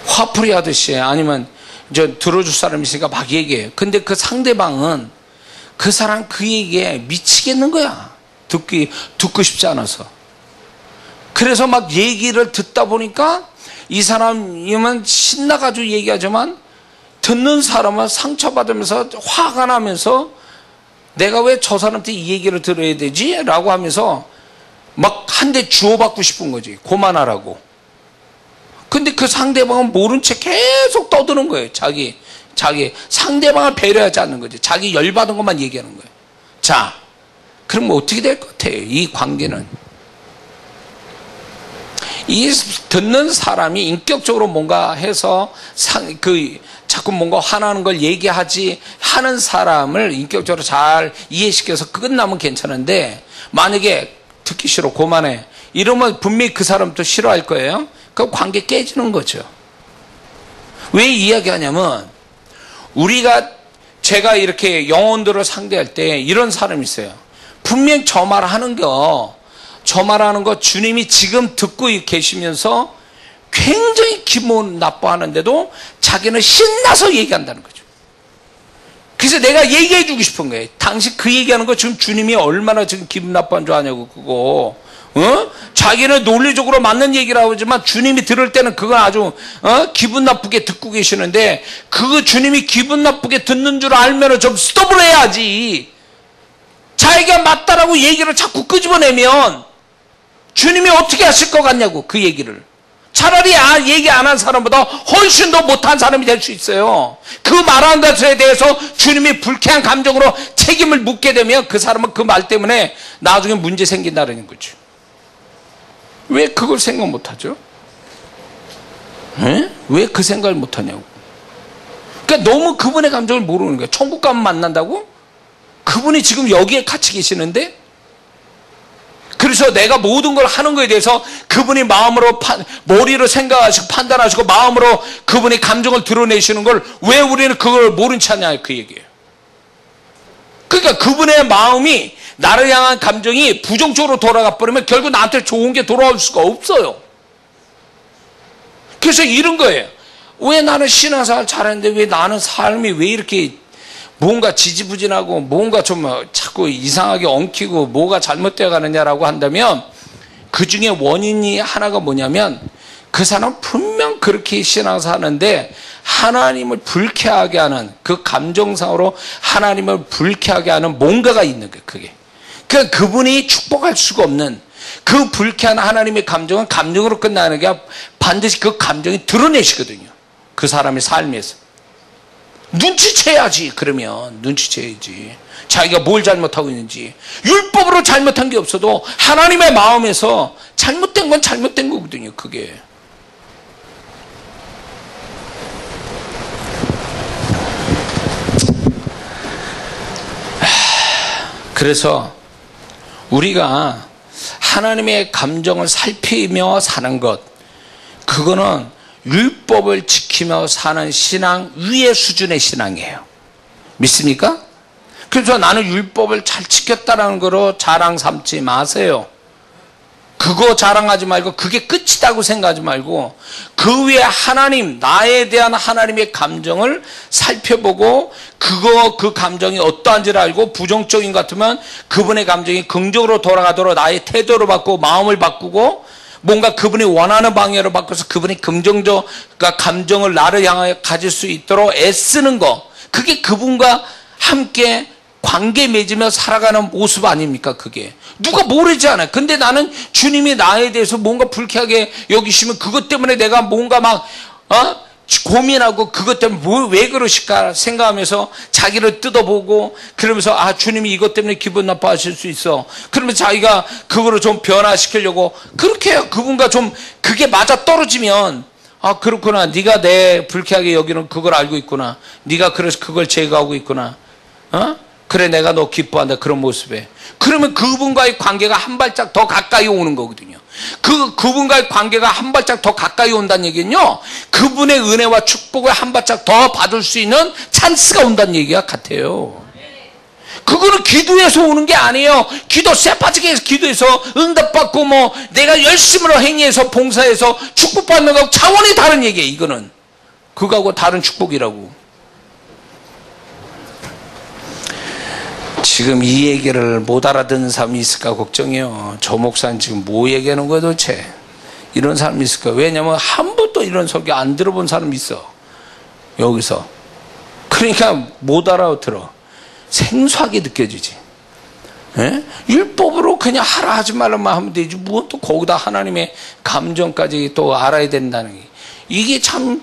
화풀이 하듯이. 아니면 저 들어줄 사람이 있으니까 막 얘기해요. 근데 그 상대방은 그 사람 그 얘기에 미치겠는 거야. 듣고 싶지 않아서. 그래서 막 얘기를 듣다 보니까 이 사람이면 신나가지고 얘기하지만 듣는 사람은 상처받으면서 화가 나면서 내가 왜 저 사람한테 이 얘기를 들어야 되지? 라고 하면서 막 한 대 주워받고 싶은 거지. 그만하라고. 근데 그 상대방은 모른 채 계속 떠드는 거예요. 자기 상대방을 배려하지 않는 거지. 자기 열받은 것만 얘기하는 거예요. 자, 그럼 어떻게 될 것 같아요? 이 관계는. 이 듣는 사람이 인격적으로 뭔가 해서 자꾸 뭔가 화나는 걸 얘기하지 하는 사람을 인격적으로 잘 이해시켜서 끝나면 괜찮은데, 만약에 듣기 싫어, 그만해, 이러면 분명히 그 사람도 싫어할 거예요. 그 관계 깨지는 거죠. 왜 이야기하냐면, 제가 이렇게 영혼들을 상대할 때 이런 사람이 있어요. 분명 저 말하는 거 주님이 지금 듣고 계시면서 굉장히 기분 나빠하는데도 자기는 신나서 얘기한다는 거죠. 그래서 내가 얘기해 주고 싶은 거예요. 당신 그 얘기하는 거 지금 주님이 얼마나 지금 기분 나빠한 줄 아냐고, 그거. 자기는 논리적으로 맞는 얘기라고 하지만 주님이 들을 때는 그건 아주 기분 나쁘게 듣고 계시는데, 그거 주님이 기분 나쁘게 듣는 줄 알면은 좀 스톱을 해야지. 자기가 맞다라고 얘기를 자꾸 끄집어내면 주님이 어떻게 하실 것 같냐고, 그 얘기를. 차라리 얘기 안 한 사람보다 훨씬 더 못한 사람이 될 수 있어요. 그 말한 것에 대해서 주님이 불쾌한 감정으로 책임을 묻게 되면 그 사람은 그 말 때문에 나중에 문제 생긴다는 거죠. 왜 그걸 생각 못하죠? 왜 그 생각을 못하냐고. 그러니까 너무 그분의 감정을 모르는 거예요. 천국 가면 만난다고? 그분이 지금 여기에 같이 계시는데, 그래서 내가 모든 걸 하는 거에 대해서 그분이 머리로 생각하시고 판단하시고 마음으로 그분의 감정을 드러내시는 걸 왜 우리는 그걸 모른 채 하냐, 그 얘기예요. 그러니까 그분의 마음이, 나를 향한 감정이 부정적으로 돌아가 버리면 결국 나한테 좋은 게 돌아올 수가 없어요. 그래서 이런 거예요. 왜 나는 신앙생활 잘했는데 왜 나는 삶이 왜 이렇게 뭔가 지지부진하고 뭔가 좀 자꾸 이상하게 엉키고 뭐가 잘못되어 가느냐라고 한다면, 그 중에 원인이 하나가 뭐냐면, 그 사람 분명 그렇게 신앙생활 하는데 하나님을 불쾌하게 하는, 그 감정상으로 하나님을 불쾌하게 하는 뭔가가 있는 거예요. 그게. 그러니까 그분이 축복할 수가 없는 그 불쾌한 하나님의 감정은 감정으로 끝나는 게 반드시 그 감정이 드러내시거든요. 그 사람의 삶에서. 눈치채야지. 그러면 눈치채야지. 자기가 뭘 잘못하고 있는지. 율법으로 잘못한 게 없어도 하나님의 마음에서 잘못된 건 잘못된 거거든요. 그게. 그래서 우리가 하나님의 감정을 살피며 사는 것, 그거는 율법을 지키며 사는 신앙 위의 수준의 신앙이에요. 믿습니까? 그래서 나는 율법을 잘 지켰다는 거로 자랑 삼지 마세요. 그거 자랑하지 말고 그게 끝이다고 생각하지 말고 그 위에 하나님, 나에 대한 하나님의 감정을 살펴보고 그 감정이 어떠한지를 알고 부정적인 것 같으면 그분의 감정이 긍정으로 돌아가도록 나의 태도를 바꾸고 마음을 바꾸고 뭔가 그분이 원하는 방향으로 바꿔서 그분이 긍정적 감정을 나를 향하여 가질 수 있도록 애쓰는 거, 그게 그분과 함께 관계 맺으며 살아가는 모습 아닙니까? 그게 누가 모르지 않아요. 근데 나는 주님이 나에 대해서 뭔가 불쾌하게 여기시면 그것 때문에 내가 뭔가 막 고민하고 그것 때문에 왜 그러실까 생각하면서 자기를 뜯어보고 그러면서 주님이 이것 때문에 기분 나빠하실 수 있어. 그러면서 자기가 그거를 좀 변화시키려고 그렇게 해요. 그분과 좀 그게 맞아 떨어지면 그렇구나. 네가 내 불쾌하게 여기는 그걸 알고 있구나. 네가 그래서 그걸 제거하고 있구나. 그래 내가 너 기뻐한다. 그런 모습에. 그러면 그분과의 관계가 한 발짝 더 가까이 오는 거거든요. 그분과의 관계가 한 발짝 더 가까이 온다는 얘기는요, 그분의 은혜와 축복을 한 발짝 더 받을 수 있는 찬스가 온다는 얘기가 같아요. 그거는 기도해서 오는 게 아니에요. 기도 쇠빠지게 해서 기도해서 응답받고 내가 열심으로 행위해서 봉사해서 축복받는 거하고 차원이 다른 얘기예요. 이거는 그거하고 다른 축복이라고. 지금 이 얘기를 못 알아듣는 사람이 있을까 걱정이에요. 저 목사는 지금 뭐 얘기하는 거야 도대체. 이런 사람이 있을까. 왜냐면 한 번도 이런 설교 안 들어본 사람이 있어 여기서. 그러니까 못 알아들어. 생소하게 느껴지지. 에? 율법으로 그냥 하라 하지 말라만 하면 되지 뭐 또 거기다 하나님의 감정까지 또 알아야 된다는 게, 이게 참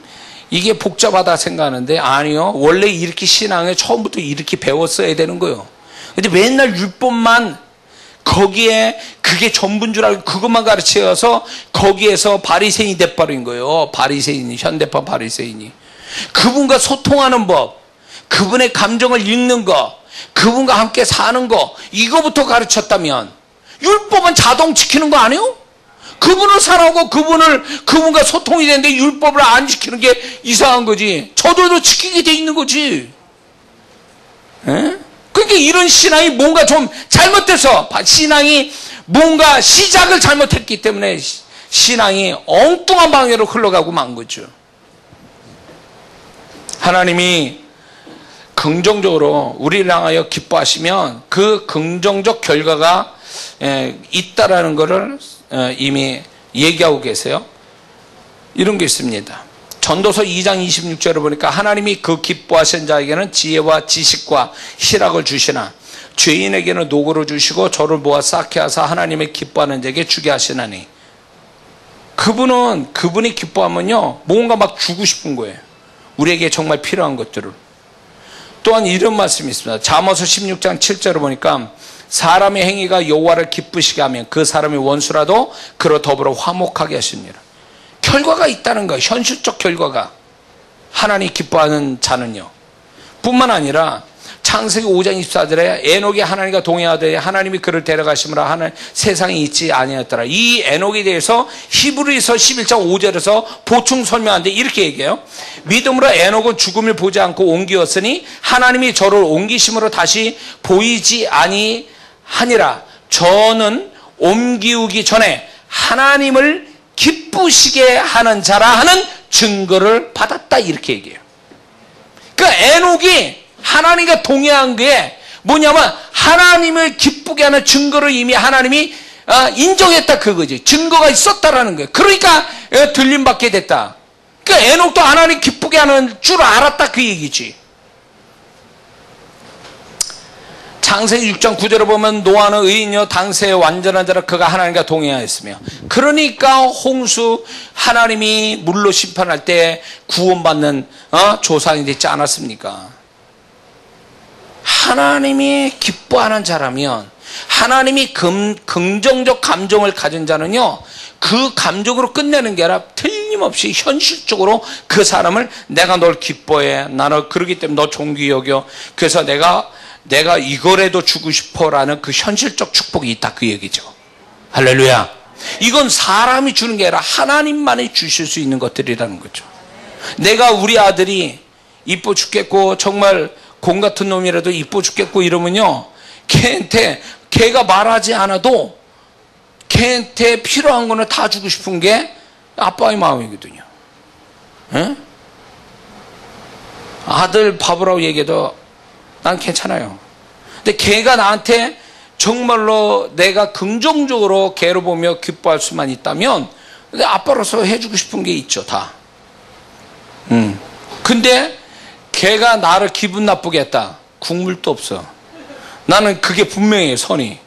이게 복잡하다 생각하는데 아니요. 원래 이렇게 신앙에 처음부터 이렇게 배웠어야 되는 거예요. 근데 맨날 율법만 거기에 그게 전부인 줄 알고 그것만 가르쳐서 거기에서 바리새인이 돼버린 거예요. 바리새인이, 현대파 바리새인이. 그분과 소통하는 법, 그분의 감정을 읽는 거, 그분과 함께 사는 거, 이거부터 가르쳤다면 율법은 자동 지키는 거 아니에요? 그분을 사랑하고 그분과 소통이 되는데 율법을 안 지키는 게 이상한 거지. 저들도 지키게 돼 있는 거지. 에? 그러니까 이런 신앙이 뭔가 좀 잘못돼서, 신앙이 뭔가 시작을 잘못했기 때문에 신앙이 엉뚱한 방향으로 흘러가고 만 거죠. 하나님이 긍정적으로 우리를 향하여 기뻐하시면 그 긍정적 결과가 있다라는 것을 이미 얘기하고 계세요. 이런 게 있습니다. 전도서 2장 26절을 보니까 하나님이 그 기뻐하신 자에게는 지혜와 지식과 희락을 주시나 죄인에게는 노고를 주시고 저를 모아 쌓게 하사 하나님의 기뻐하는 자에게 주게 하시나니. 그분이 기뻐하면요 뭔가 막 주고 싶은 거예요. 우리에게 정말 필요한 것들을. 또한 이런 말씀이 있습니다. 잠언서 16장 7절을 보니까 사람의 행위가 여호와를 기쁘시게 하면 그 사람의 원수라도 그로 더불어 화목하게 하십니다. 결과가 있다는 거예요. 현실적 결과가. 하나님 기뻐하는 자는요. 뿐만 아니라 창세기 5장 24절에 에녹이 하나님과 동행하되 하나님이 그를 데려가심으로 하는 세상에 있지 아니하였더라. 이 에녹에 대해서 히브리서 11장 5절에서 보충 설명하는데 이렇게 얘기해요. 믿음으로 에녹은 죽음을 보지 않고 옮기었으니 하나님이 저를 옮기심으로 다시 보이지 아니하니라. 저는 옮기우기 전에 하나님을 기쁘시게 하는 자라 하는 증거를 받았다. 이렇게 얘기해요. 그러니까 에녹이 하나님과 동행한 게 뭐냐면 하나님을 기쁘게 하는 증거를 이미 하나님이 인정했다 그거지. 증거가 있었다라는 거예요. 그러니까 들림받게 됐다. 그러니까 에녹도 하나님 기쁘게 하는 줄 알았다 그 얘기지. 창세기 6장 9절에 보면 노아는 의인이요 당세에 완전한 자라 그가 하나님과 동행하였으며. 그러니까 홍수 하나님이 물로 심판할 때 구원받는 조상이 됐지 않았습니까? 하나님이 기뻐하는 자라면, 하나님이 긍정적 감정을 가진 자는요 그 감정으로 끝내는 게 아니라 틀림없이 현실적으로 그 사람을 내가 널 기뻐해, 나는 그러기 때문에 너 존귀 여겨, 그래서 내가 이거라도 주고 싶어라는 그 현실적 축복이 있다 그 얘기죠. 할렐루야. 이건 사람이 주는 게 아니라 하나님만이 주실 수 있는 것들이라는 거죠. 내가 우리 아들이 이뻐 죽겠고 정말 공 같은 놈이라도 이뻐 죽겠고 이러면요 걔가 말하지 않아도 걔한테 필요한 거는 다 주고 싶은 게 아빠의 마음이거든요. 에? 아들 밥으라고 얘기해도 난 괜찮아요. 근데 걔가 나한테 정말로 내가 긍정적으로 걔로 보며 기뻐할 수만 있다면 근데 아빠로서 해주고 싶은 게 있죠 다. 근데 걔가 나를 기분 나쁘게 했다. 국물도 없어. 나는 그게 분명해요, 선이.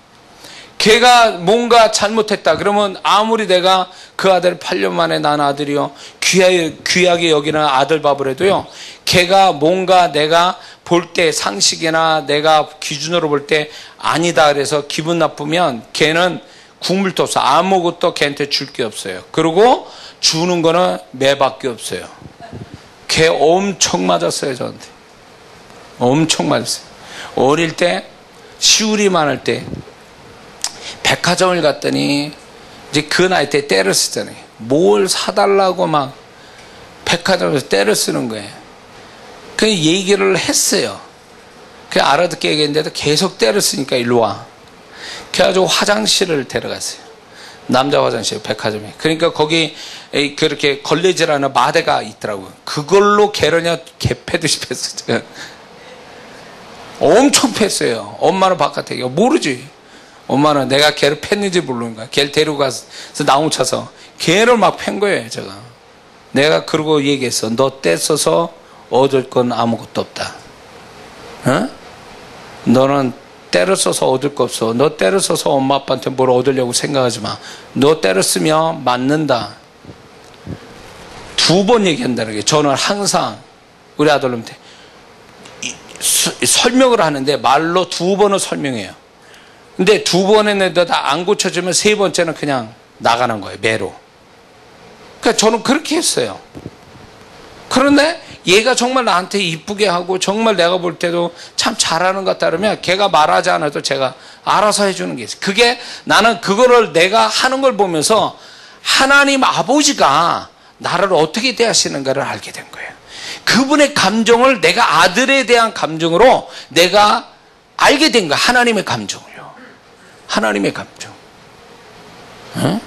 걔가 뭔가 잘못했다 그러면 아무리 내가 그 아들 8년 만에 난 아들이요 귀하게 여기는 아들 밥을 해도요, 걔가 뭔가 내가 볼 때 상식이나 내가 기준으로 볼 때 아니다 그래서 기분 나쁘면 걔는 국물도 없어. 아무것도 걔한테 줄 게 없어요. 그리고 주는 거는 매밖에 없어요. 걔 엄청 맞았어요, 저한테. 엄청 맞았어요. 어릴 때 시울이 많을 때 백화점을 갔더니 이제 그 나이 때 떼를 쓰잖아요. 뭘 사달라고 막 백화점에서 떼를 쓰는 거예요. 그 얘기를 했어요. 그 알아듣게 얘기했는데도 계속 떼를 쓰니까 일로 와. 그래가지고 화장실을 데려갔어요. 남자 화장실, 백화점에. 그러니까 거기 그렇게 걸레질하는 마대가 있더라고요. 그걸로 걔를 그냥 개패듯이 팼어요. 엄청 팼어요. 엄마는 바깥에 모르지. 엄마는 내가 걔를 팼는지 모르는 거야. 걔를 데리고 가서 나무 쳐서 걔를 막 팬 거예요, 제가. 내가 그러고 얘기했어. 너 떼써서 얻을 건 아무것도 없다. 어? 너는 때를 써서 얻을 거 없어. 너 때를 써서 엄마 아빠한테 뭘 얻으려고 생각하지 마. 너 때를 쓰면 맞는다. 2번 얘기한다는 게, 저는 항상 우리 아들한테 설명을 하는데 말로 2번을 설명해요. 근데 2번 했는데 다 안 고쳐지면 3번째는 그냥 나가는 거예요, 매로. 그러니까 저는 그렇게 했어요. 그런데 얘가 정말 나한테 이쁘게 하고 정말 내가 볼 때도 참 잘하는 것 같다면 걔가 말하지 않아도 제가 알아서 해주는 게 있어요. 그게 나는 그거를 내가 하는 걸 보면서 하나님 아버지가 나를 어떻게 대하시는가를 알게 된 거예요. 그분의 감정을 내가 아들에 대한 감정으로 내가 알게 된 거예요. 하나님의 감정을요. 하나님의 감정. 응?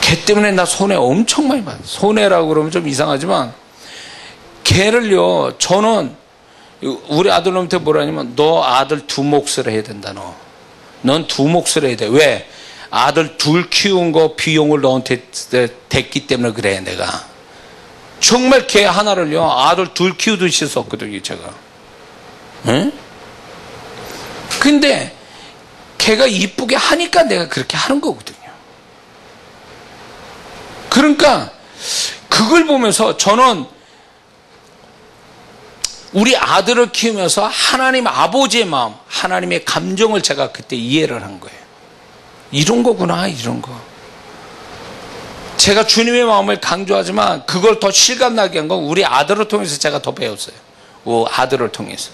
걔 때문에 나 손해 엄청 많이 받았어요. 손해라고 그러면 좀 이상하지만 걔를요, 저는 우리 아들놈한테 뭐라냐면 너 아들 2 몫을 해야 된다. 넌 2 몫을 해야 돼. 왜? 아들 2 키운 거 비용을 너한테 댔기 때문에 그래. 내가 정말 걔 하나를요 아들 2 키우듯이 썼거든요, 제가. 응? 근데 걔가 이쁘게 하니까 내가 그렇게 하는 거거든요. 그러니까 그걸 보면서 저는 우리 아들을 키우면서 하나님 아버지의 마음, 하나님의 감정을 제가 그때 이해를 한 거예요. 이런 거구나, 이런 거. 제가 주님의 마음을 강조하지만 그걸 더 실감나게 한 건 우리 아들을 통해서 제가 더 배웠어요. 아들을 통해서.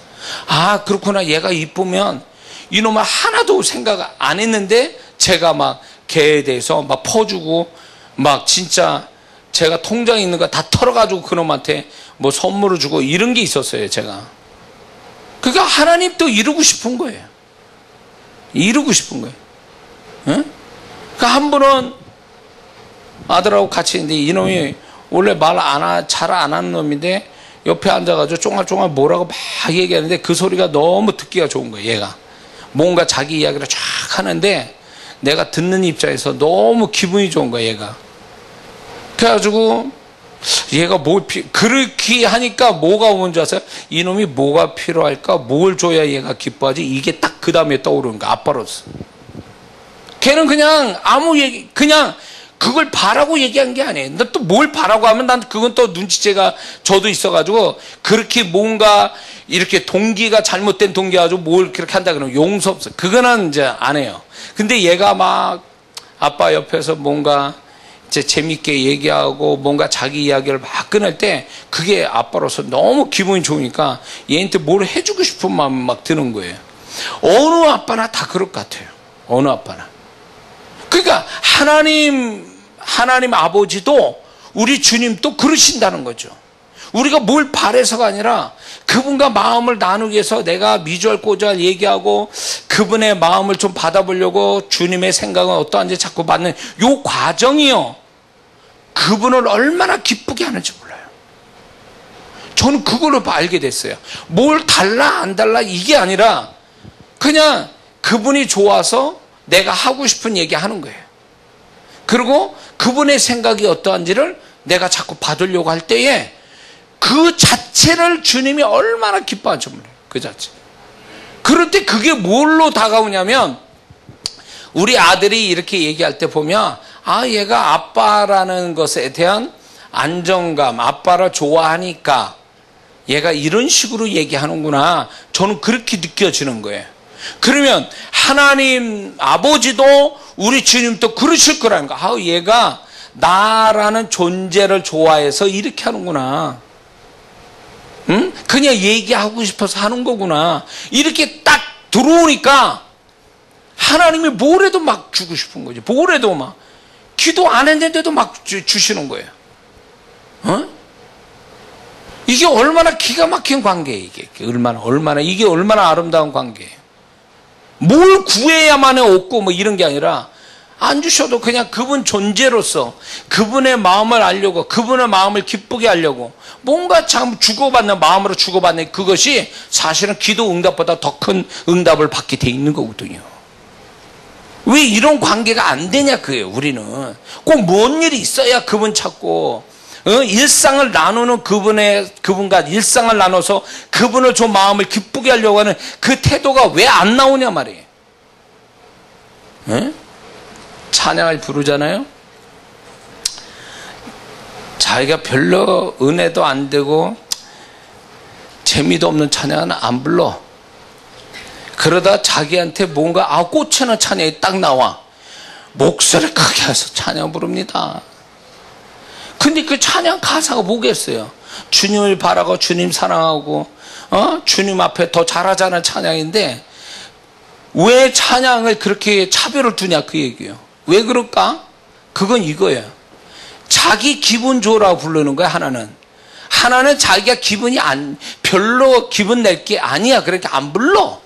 아, 그렇구나. 얘가 이쁘면 이놈을 하나도 생각 안 했는데 제가 막 걔에 대해서 막 퍼주고 막 진짜 제가 통장에 있는 거 다 털어가지고 그놈한테 뭐 선물을 주고 이런 게 있었어요, 제가. 그러니까 하나님도 이루고 싶은 거예요. 이루고 싶은 거예요. 응? 그러니까 한 분은 아들하고 같이 있는데 이놈이 원래 잘 안 하는 놈인데 옆에 앉아가지고 쫑알쫑알 뭐라고 막 얘기하는데 그 소리가 너무 듣기가 좋은 거예요, 얘가. 뭔가 자기 이야기를 쫙 하는데 내가 듣는 입장에서 너무 기분이 좋은 거야, 얘가. 그래가지고 얘가 그렇게 하니까 뭐가 오는 줄 아세요? 이놈이 뭐가 필요할까? 뭘 줘야 얘가 기뻐하지? 이게 딱 그 다음에 떠오르는 거야, 아빠로서. 걔는 그냥 그냥 그걸 바라고 얘기한 게 아니에요. 너 또 뭘 바라고 하면 난 그건 또 눈치채가 저도 있어가지고 그렇게 뭔가 이렇게 동기가 잘못된 동기 가지고 뭘 그렇게 한다 그러면 용서 없어. 그거는 이제 안 해요. 근데 얘가 막 아빠 옆에서 뭔가 이제 재밌게 얘기하고 뭔가 자기 이야기를 막 끊을 때 그게 아빠로서 너무 기분이 좋으니까 얘한테 뭘 해주고 싶은 마음이 막 드는 거예요. 어느 아빠나 다 그럴 것 같아요. 어느 아빠나. 그러니까 하나님 아버지도 우리 주님도 그러신다는 거죠. 우리가 뭘 바래서가 아니라 그분과 마음을 나누기 위해서 내가 미주알고주알 얘기하고 그분의 마음을 좀 받아보려고 주님의 생각은 어떠한지 자꾸 받는 요 과정이요, 그분을 얼마나 기쁘게 하는지 몰라요. 저는 그걸로 알게 됐어요. 뭘 달라 안 달라 이게 아니라 그냥 그분이 좋아서 내가 하고 싶은 얘기 하는 거예요. 그리고 그분의 생각이 어떠한지를 내가 자꾸 받으려고 할 때에 그 자체를 주님이 얼마나 기뻐하는지 몰라요. 그 자체. 그럴 때 그게 뭘로 다가오냐면 우리 아들이 이렇게 얘기할 때 보면 얘가 아빠라는 것에 대한 안정감, 아빠를 좋아하니까 얘가 이런 식으로 얘기하는구나. 저는 그렇게 느껴지는 거예요. 그러면 하나님 아버지도 우리 주님도 그러실 거라는 거. 얘가 나라는 존재를 좋아해서 이렇게 하는구나. 응? 그냥 얘기하고 싶어서 하는 거구나. 이렇게 딱 들어오니까 하나님이 뭐래도 막 주고 싶은 거지. 뭐래도 막 기도 안 했는데도 막 주시는 거예요. 이게 얼마나 기가 막힌 관계예요. 이게 얼마나 아름다운 관계예요. 뭘 구해야만 얻고 뭐 이런 게 아니라 안 주셔도 그냥 그분 존재로서 그분의 마음을 알려고, 그분의 마음을 기쁘게 하려고 뭔가 참 주고받는 마음으로 주고받는 그것이 사실은 기도 응답보다 더 큰 응답을 받게 돼 있는 거거든요. 왜 이런 관계가 안 되냐 그예요. 우리는 꼭 뭔 일이 있어야 그분 찾고 일상을 나누는 그분과 일상을 나눠서 그분을 좀 마음을 기쁘게 하려고 하는 그 태도가 왜 안 나오냐 말이에요. 찬양을 부르잖아요. 자기가 별로 은혜도 안 되고 재미도 없는 찬양은 안 불러. 그러다 자기한테 뭔가 꽂히는 찬양이 딱 나와. 목소리 크게 해서 찬양 부릅니다. 근데 그 찬양 가사가 뭐겠어요? 주님을 바라고 주님 사랑하고 주님 앞에 더 잘하자는 찬양인데 왜 찬양을 그렇게 차별을 두냐 그 얘기예요. 왜 그럴까? 그건 이거예요. 자기 기분 좋으라고 부르는 거야. 하나는 자기가 기분이 별로 기분 낼 게 아니야. 그러니까 안 불러.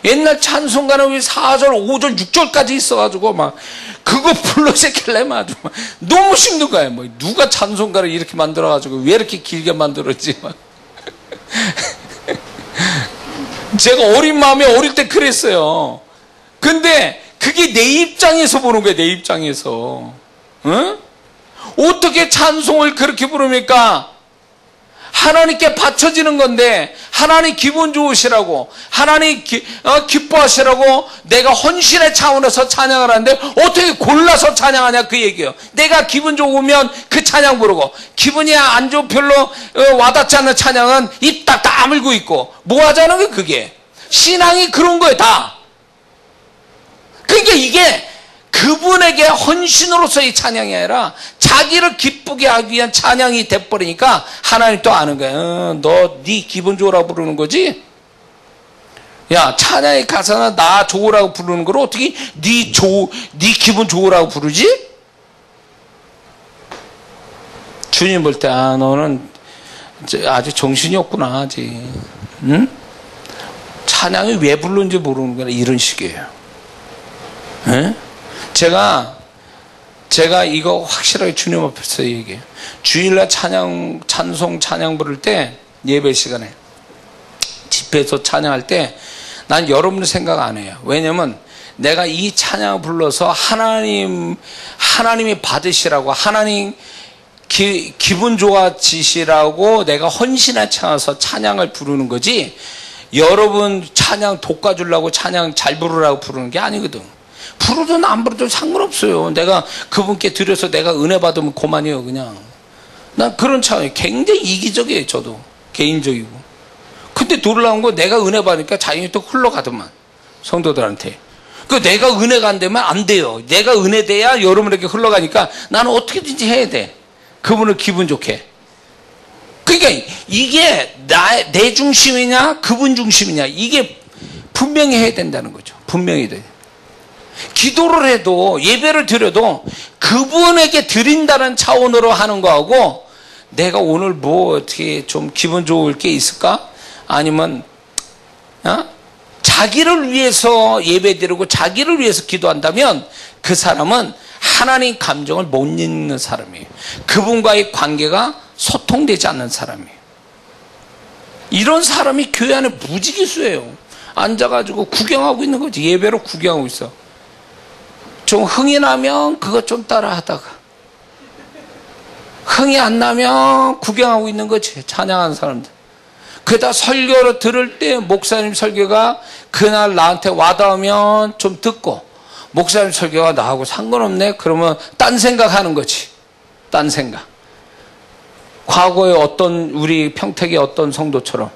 옛날 찬송가는 4절, 5절, 6절까지 있어가지고 막 그거 불러제길래 아주 너무 힘든 거야. 뭐 누가 찬송가를 이렇게 만들어가지고 왜 이렇게 길게 만들었지? 제가 어린 마음에 어릴 때 그랬어요. 근데 그게 내 입장에서 보는 거예요. 내 입장에서. 어떻게 찬송을 그렇게 부릅니까? 하나님께 바쳐지는 건데 하나님 기분 좋으시라고 하나님 기뻐하시라고 내가 헌신의 차원에서 찬양을 하는데 어떻게 골라서 찬양하냐 그 얘기예요. 내가 기분 좋으면 그 찬양 부르고 기분이 안 좋고 별로 와닿지 않는 찬양은 입 딱 다물고 있고 뭐 하자는 게 그게 신앙이 그런 거예요 다. 그러니까 이게 그분에게 헌신으로서의 찬양이 아니라 자기를 기쁘게 하기 위한 찬양이 돼버리니까 하나님 또 아는 거야. 너 네 기분 좋으라고 부르는 거지? 야 찬양의 가사는 나 좋으라고 부르는 걸 어떻게 네 기분 좋으라고 부르지? 주님 볼 때 너는 아주 정신이 없구나 아직. 응? 찬양이 왜 부르는지 모르는 거야. 이런 식이에요. 응? 제가 이거 확실하게 주님 앞에서 얘기해요. 주일날 찬송 찬양 부를 때 예배 시간에 집회에서 찬양할 때 난 여러분들 생각 안 해요. 왜냐면 내가 이 찬양을 불러서 하나님이 받으시라고 하나님 기분 좋아지시라고 내가 헌신에 차서 찬양을 부르는 거지 여러분 찬양 돋궈주려고 찬양 잘 부르라고 부르는 게 아니거든. 부르든 안 부르든 상관없어요. 내가 그분께 드려서 내가 은혜 받으면 그만이에요. 그냥 난 그런 차원이 굉장히 이기적이에요. 저도 개인적이고. 근데 놀라운 거 내가 은혜 받으니까 자연히 또 흘러가더만 성도들한테. 그 내가 은혜가 안 되면 안 돼요. 내가 은혜 돼야 여러분에게 흘러가니까 나는 어떻게든지 해야 돼. 그분을 기분 좋게. 그러니까 이게 내 중심이냐 그분 중심이냐 이게 분명히 해야 된다는 거죠. 분명히 돼. 기도를 해도 예배를 드려도 그분에게 드린다는 차원으로 하는 거하고 내가 오늘 뭐 어떻게 좀 기분 좋을 게 있을까? 아니면 자기를 위해서 예배 드리고 자기를 위해서 기도한다면 그 사람은 하나님 감정을 못 읽는 사람이에요. 그분과의 관계가 소통되지 않는 사람이에요. 이런 사람이 교회 안에 무지기수예요. 앉아가지고 구경하고 있는 거지. 예배로 구경하고 있어. 좀 흥이 나면 그것 좀 따라 하다가 흥이 안 나면 구경하고 있는 거지. 찬양하는 사람들. 그다 설교를 들을 때 목사님 설교가 그날 나한테 와닿으면 좀 듣고, 목사님 설교가 나하고 상관없네? 그러면 딴 생각하는 거지. 딴 생각. 과거에 우리 평택의 어떤 성도처럼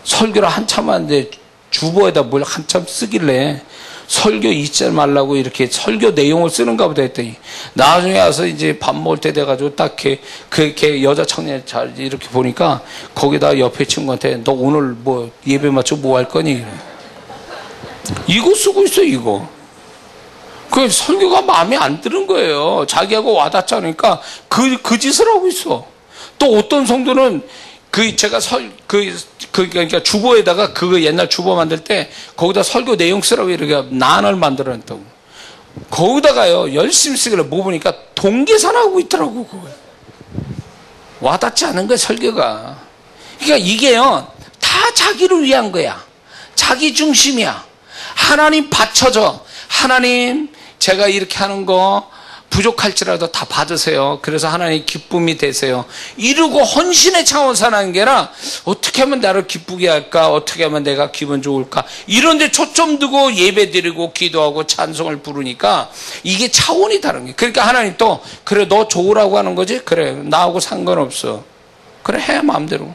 설교를 한참 하는데 주보에다 뭘 한참 쓰길래 설교 잊지 말라고 이렇게 설교 내용을 쓰는가 보다 했더니, 나중에 와서 이제 밥 먹을 때 돼가지고 딱 그렇게 여자 청년 잘 이렇게 보니까 거기다 옆에 친구한테 너 오늘 뭐 예배 맞춰 뭐 할 거니? 이거 쓰고 있어, 이거. 그 설교가 마음에 안 드는 거예요. 자기하고 와닿지 않으니까 그 짓을 하고 있어. 또 어떤 성도는 제가 그러니까 주보에다가 옛날 주보 만들 때 거기다 설교 내용 쓰라고 이렇게 난을 만들어 놨다고. 거기다가요, 열심히 쓰길래 뭐 보니까 동계산하고 있더라고, 그거. 와닿지 않은 거야, 설교가. 그러니까 이게요, 다 자기를 위한 거야. 자기 중심이야. 하나님 받쳐줘. 하나님, 제가 이렇게 하는 거 부족할지라도 다 받으세요. 그래서 하나님 기쁨이 되세요. 이러고 헌신의 차원에서 하는 게 아니라 어떻게 하면 나를 기쁘게 할까? 어떻게 하면 내가 기분 좋을까? 이런 데 초점 두고 예배 드리고 기도하고 찬송을 부르니까 이게 차원이 다른 거예요. 그러니까 하나님 또 그래, 너 좋으라고 하는 거지? 그래, 나하고 상관없어. 그래, 해, 마음대로.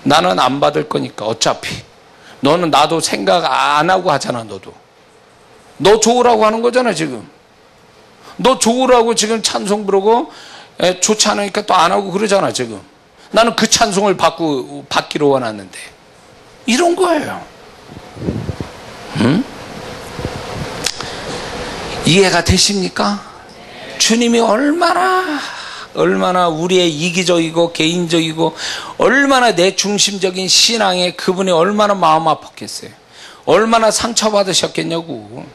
나는 안 받을 거니까 어차피. 너는 나도 생각 안 하고 하잖아, 너도. 너 좋으라고 하는 거잖아, 지금. 너 좋으라고 지금 찬송 부르고 좋지 않으니까 또 안 하고 그러잖아, 지금. 나는 그 찬송을 받기로 원하는데. 이런 거예요. 응? 이해가 되십니까? 주님이 얼마나 우리의 이기적이고 개인적이고 얼마나 내 중심적인 신앙에 그분이 얼마나 마음 아팠겠어요. 얼마나 상처받으셨겠냐고.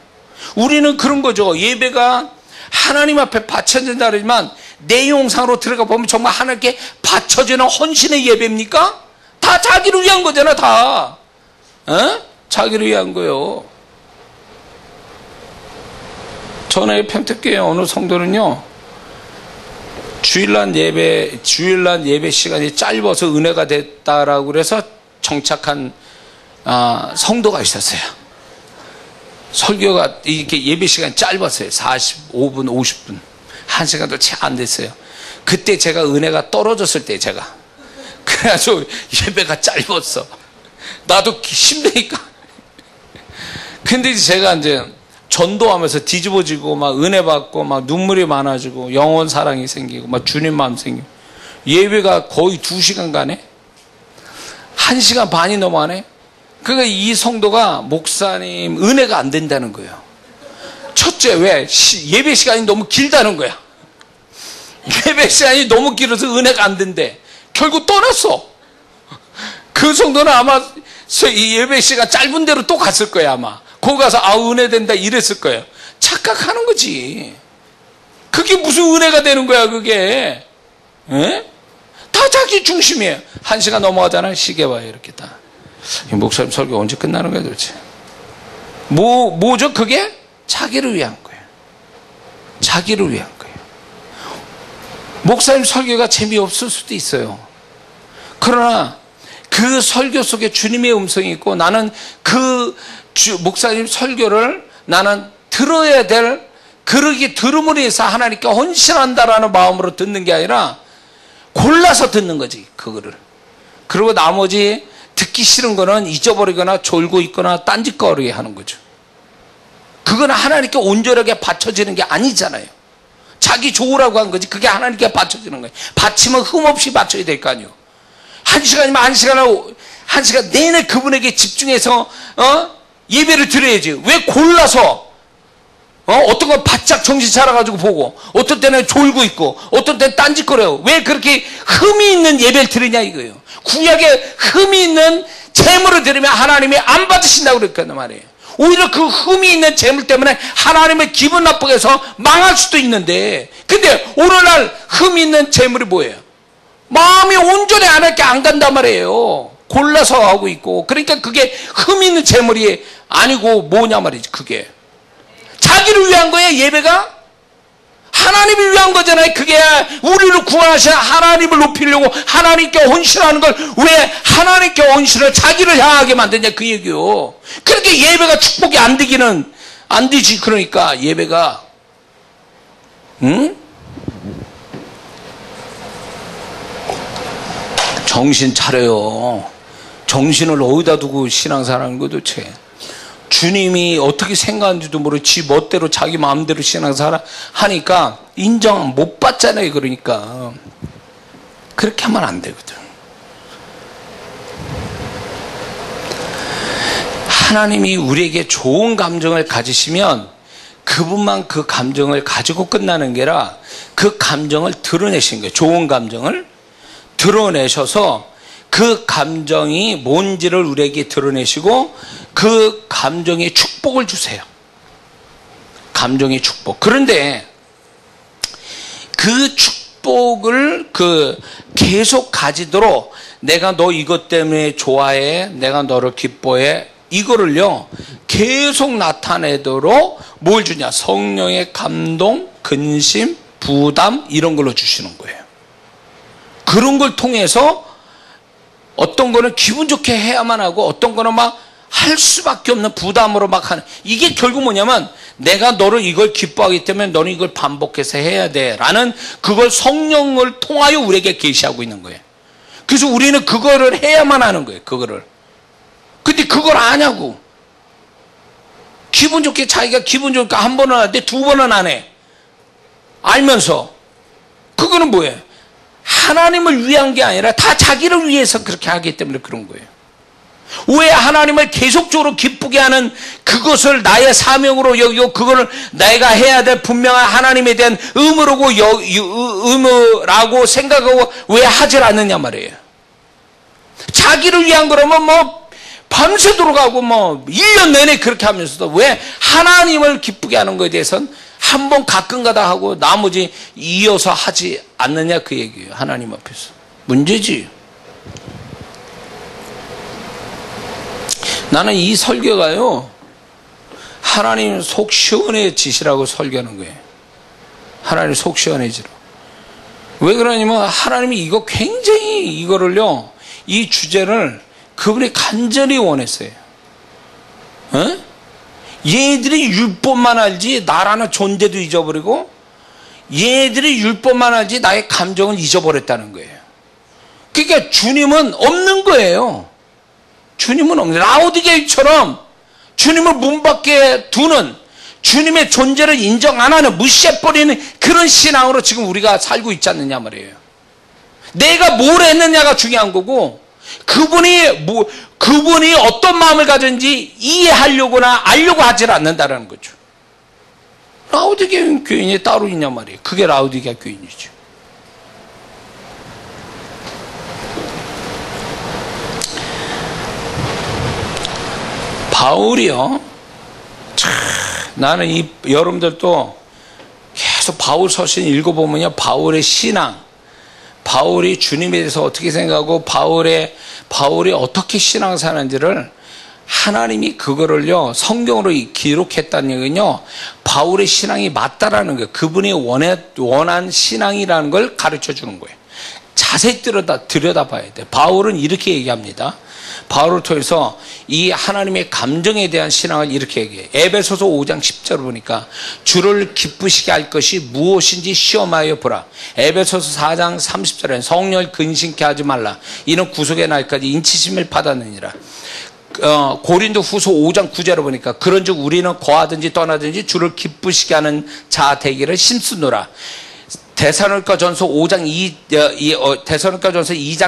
우리는 그런 거죠. 예배가 하나님 앞에 바쳐진다 그러지만 내용상으로 들어가 보면 정말 하나님께 바쳐지는 헌신의 예배입니까? 다 자기를 위한 거잖아, 다. 자기를 위한 거요. 전에 평택교회 어느 성도는요, 주일날 예배 시간이 짧아서 은혜가 됐다라고 그래서 정착한 성도가 있었어요. 설교가 이렇게 예배 시간이 짧았어요. 45분, 50분. 1시간도 채 안 됐어요. 그때 제가 은혜가 떨어졌을 때 제가. 그래가지고 예배가 짧았어. 나도 힘드니까. 근데 제가 이제 전도하면서 뒤집어지고 막 은혜 받고 막 눈물이 많아지고 영원 사랑이 생기고 막 주님 마음 생기고 예배가 거의 2시간 가네? 1시간 반이 넘어가네? 그러니까 이 성도가 목사님 은혜가 안 된다는 거예요. 첫째, 왜? 예배 시간이 너무 길다는 거야. 예배 시간이 너무 길어서 은혜가 안 된대. 결국 떠났어. 그 성도는 아마 이 예배 시간 짧은 대로 또 갔을 거야, 아마. 거기 가서 은혜 된다 이랬을 거예요. 착각하는 거지. 그게 무슨 은혜가 되는 거야, 그게. 에? 다 자기 중심이에요. 1시간 넘어가잖아요. 시계 봐요, 이렇게 다. 목사님 설교 언제 끝나는 거야, 도대체? 뭐죠, 그게? 자기를 위한 거예요. 자기를 위한 거예요. 목사님 설교가 재미없을 수도 있어요. 그러나 그 설교 속에 주님의 음성이 있고 나는 목사님 설교를 나는 들어야 될, 그러기 들음으로 해서 하나님께 헌신한다라는 마음으로 듣는 게 아니라 골라서 듣는 거지, 그거를. 그리고 나머지 듣기 싫은 거는 잊어버리거나 졸고 있거나 딴짓거리게 하는 거죠. 그건 하나님께 온전하게 바쳐지는 게 아니잖아요. 자기 좋으라고 한 거지. 그게 하나님께 바쳐지는 거예요. 바치면 흠없이 바쳐야 될 거 아니에요. 1시간이면 1시간 내내 그분에게 집중해서 예배를 드려야지. 왜 골라서 어떤 건 바짝 정신 차려가지고 보고 어떤 때는 졸고 있고 어떤 때는 딴짓거려요. 왜 그렇게 흠이 있는 예배를 드리냐 이거예요. 구약에 흠이 있는 재물을 드리면 하나님이 안 받으신다고 그랬거든 말이에요. 오히려 그 흠이 있는 재물 때문에 하나님의 기분 나쁘게 해서 망할 수도 있는데, 근데 오늘날 흠이 있는 재물이 뭐예요? 마음이 온전히 하나님께 안 간단 말이에요. 골라서 하고 있고. 그러니까 그게 흠이 있는 재물이 아니고 뭐냐 말이지. 그게 자기를 위한 거예요, 예배가. 하나님을 위한 거잖아요. 그게 우리를 구원하신 하나님을 높이려고 하나님께 헌신하는 걸 왜 하나님께 헌신을 자기를 향하게 만드냐 그 얘기요. 그렇게 예배가 축복이 안 되기는 안 되지. 그러니까 예배가 정신 차려요. 정신을 어디다 두고 신앙생활하는 거 도대체. 주님이 어떻게 생각하는지도 모르고 지 멋대로 자기 마음대로 신앙생활 하니까 인정 못 받잖아요. 그러니까 그렇게 하면 안 되거든. 하나님이 우리에게 좋은 감정을 가지시면 그분만 그 감정을 가지고 끝나는 게 아니라 그 감정을 드러내신 거예요. 좋은 감정을 드러내셔서 그 감정이 뭔지를 우리에게 드러내시고 그 감정의 축복을 주세요. 감정의 축복. 그런데 그 축복을 계속 가지도록 내가 너 이것 때문에 좋아해, 내가 너를 기뻐해, 이거를요 계속 나타내도록 뭘 주냐? 성령의 감동, 근심, 부담 이런 걸로 주시는 거예요. 그런 걸 통해서 어떤 거는 기분 좋게 해야만 하고 어떤 거는 막 할 수밖에 없는 부담으로 막 하는, 이게 결국 뭐냐면 내가 너를 이걸 기뻐하기 때문에 너는 이걸 반복해서 해야 돼 라는 그걸 성령을 통하여 우리에게 계시하고 있는 거예요. 그래서 우리는 그거를 해야만 하는 거예요. 그거를. 근데 그걸 아냐고. 기분 좋게 자기가 기분 좋으니까 한 번은 하는데 두 번은 안 해. 알면서. 그거는 뭐예요? 하나님을 위한 게 아니라 다 자기를 위해서 그렇게 하기 때문에 그런 거예요. 왜 하나님을 계속적으로 기쁘게 하는 그것을 나의 사명으로 여기고 그거를 내가 해야 될 분명한 하나님에 대한 의무라고 생각하고 왜 하질 않느냐 말이에요. 자기를 위한 거라면 뭐 밤새도록 하고 뭐 1년 내내 그렇게 하면서도 왜 하나님을 기쁘게 하는 거에 대해서는 한 번 가끔가다 하고 나머지 이어서 하지 않느냐 그 얘기예요. 하나님 앞에서. 문제지. 나는 이 설교가요 하나님 속 시원해지시라고 설교하는 거예요. 하나님 속 시원해지라고. 왜 그러냐면 하나님이 이거 굉장히 이거를요 이 주제를 그분이 간절히 원했어요. 어? 얘들이 율법만 알지 나라는 존재도 잊어버리고 얘들이 율법만 알지 나의 감정을 잊어버렸다는 거예요. 그러니까 주님은 없는 거예요. 주님은 없는 거예요. 라오디게처럼 주님을 문 밖에 두는 주님의 존재를 인정 안 하는 무시해버리는 그런 신앙으로 지금 우리가 살고 있지 않느냐 말이에요. 내가 뭘 했느냐가 중요한 거고 그분이 어떤 마음을 가졌는지 이해하려고나 알려고 하질 않는다는 거죠. 라오디게 교인이 따로 있냐 말이에요. 그게 라오디게 교인이죠. 바울이요. 나는 여러분들도 계속 바울 서신 읽어보면요. 바울의 신앙, 바울이 주님에 대해서 어떻게 생각하고 바울이 어떻게 신앙 사는지를 하나님이 그거를요 성경으로 기록했다는 얘기는요 바울의 신앙이 맞다라는 거예요. 그분이 원한 신앙이라는 걸 가르쳐 주는 거예요. 자세히 들여다봐야 돼. 바울은 이렇게 얘기합니다. 바울을 통해서 이 하나님의 감정에 대한 신앙을 이렇게 얘기해요. 에베소서 5장 10절을 보니까 주를 기쁘시게 할 것이 무엇인지 시험하여 보라. 에베소서 4장 30절에는 성령을 근심케 하지 말라. 이는 구속의 날까지 인치심을 받았느니라. 고린도 후서 5장 9절을 보니까 그런즉 우리는 거하든지 떠나든지 주를 기쁘시게 하는 자 되기를 힘쓰노라. 데살로니가전서 2장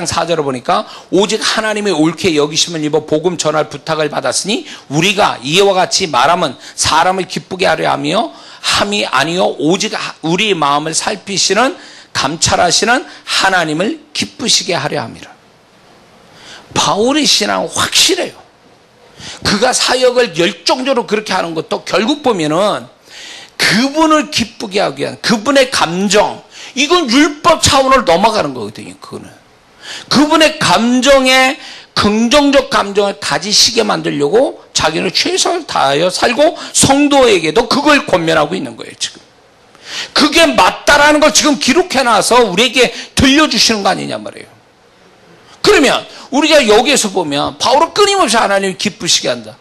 4절을 보니까 오직 하나님의 옳게 여기심을 입어 복음 전할 부탁을 받았으니 우리가 이와 같이 말하면 사람을 기쁘게 하려 하며 함이 아니요 오직 우리 마음을 살피시는 감찰하시는 하나님을 기쁘시게 하려 함이라. 바울의 신앙은 확실해요. 그가 사역을 열정적으로 그렇게 하는 것도 결국 보면은 그분을 기쁘게 하기 위한 그분의 감정, 이건 율법 차원을 넘어가는 거거든요. 그거는 그분의 감정에 긍정적 감정을 가지시게 만들려고 자기는 최선을 다하여 살고 성도에게도 그걸 권면하고 있는 거예요. 지금 그게 맞다라는 걸 지금 기록해놔서 우리에게 들려주시는 거 아니냐 말이에요. 그러면 우리가 여기에서 보면 바울은 끊임없이 하나님을 기쁘시게 한다.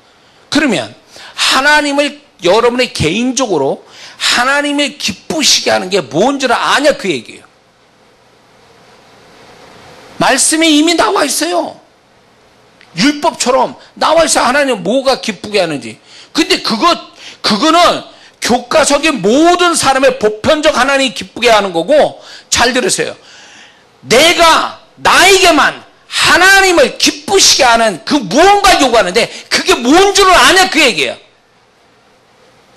그러면 하나님을 여러분의 개인적으로 하나님을 기쁘시게 하는 게 뭔지를 아냐 그 얘기예요. 말씀에 이미 나와 있어요. 율법처럼 나와 있어요. 하나님 뭐가 기쁘게 하는지. 근데 그거는 교과서적인 모든 사람의 보편적 하나님이 기쁘게 하는 거고, 잘 들으세요. 내가 나에게만 하나님을 기쁘시게 하는 그 무언가 요구하는데 그게 뭔 줄을 아냐 그 얘기예요.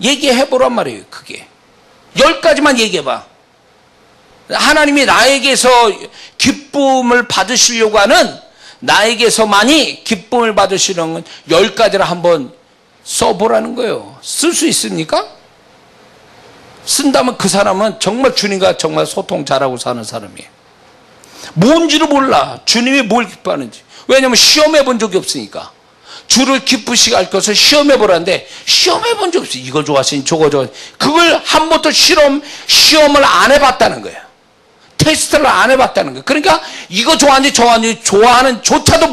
얘기해보란 말이에요. 그게 10가지만 얘기해봐. 하나님이 나에게서 기쁨을 받으시려고 하는, 나에게서만이 기쁨을 받으시는 건 10가지를 한번 써보라는 거예요. 쓸 수 있습니까? 쓴다면 그 사람은 정말 주님과 정말 소통 잘하고 사는 사람이에요. 뭔지를 몰라. 주님이 뭘 기뻐하는지. 왜냐하면 시험해 본 적이 없으니까. 주를 기쁘시게 할 것을 시험해 보라는데 시험해 본 적이 없어요. 이거 좋아하시니 저거 좋아하시니. 그걸 한 번도 시험을 안 해봤다는 거예요. 테스트를 안 해봤다는 거예요. 그러니까 이거 좋아하는지 저거 좋아하는 조차도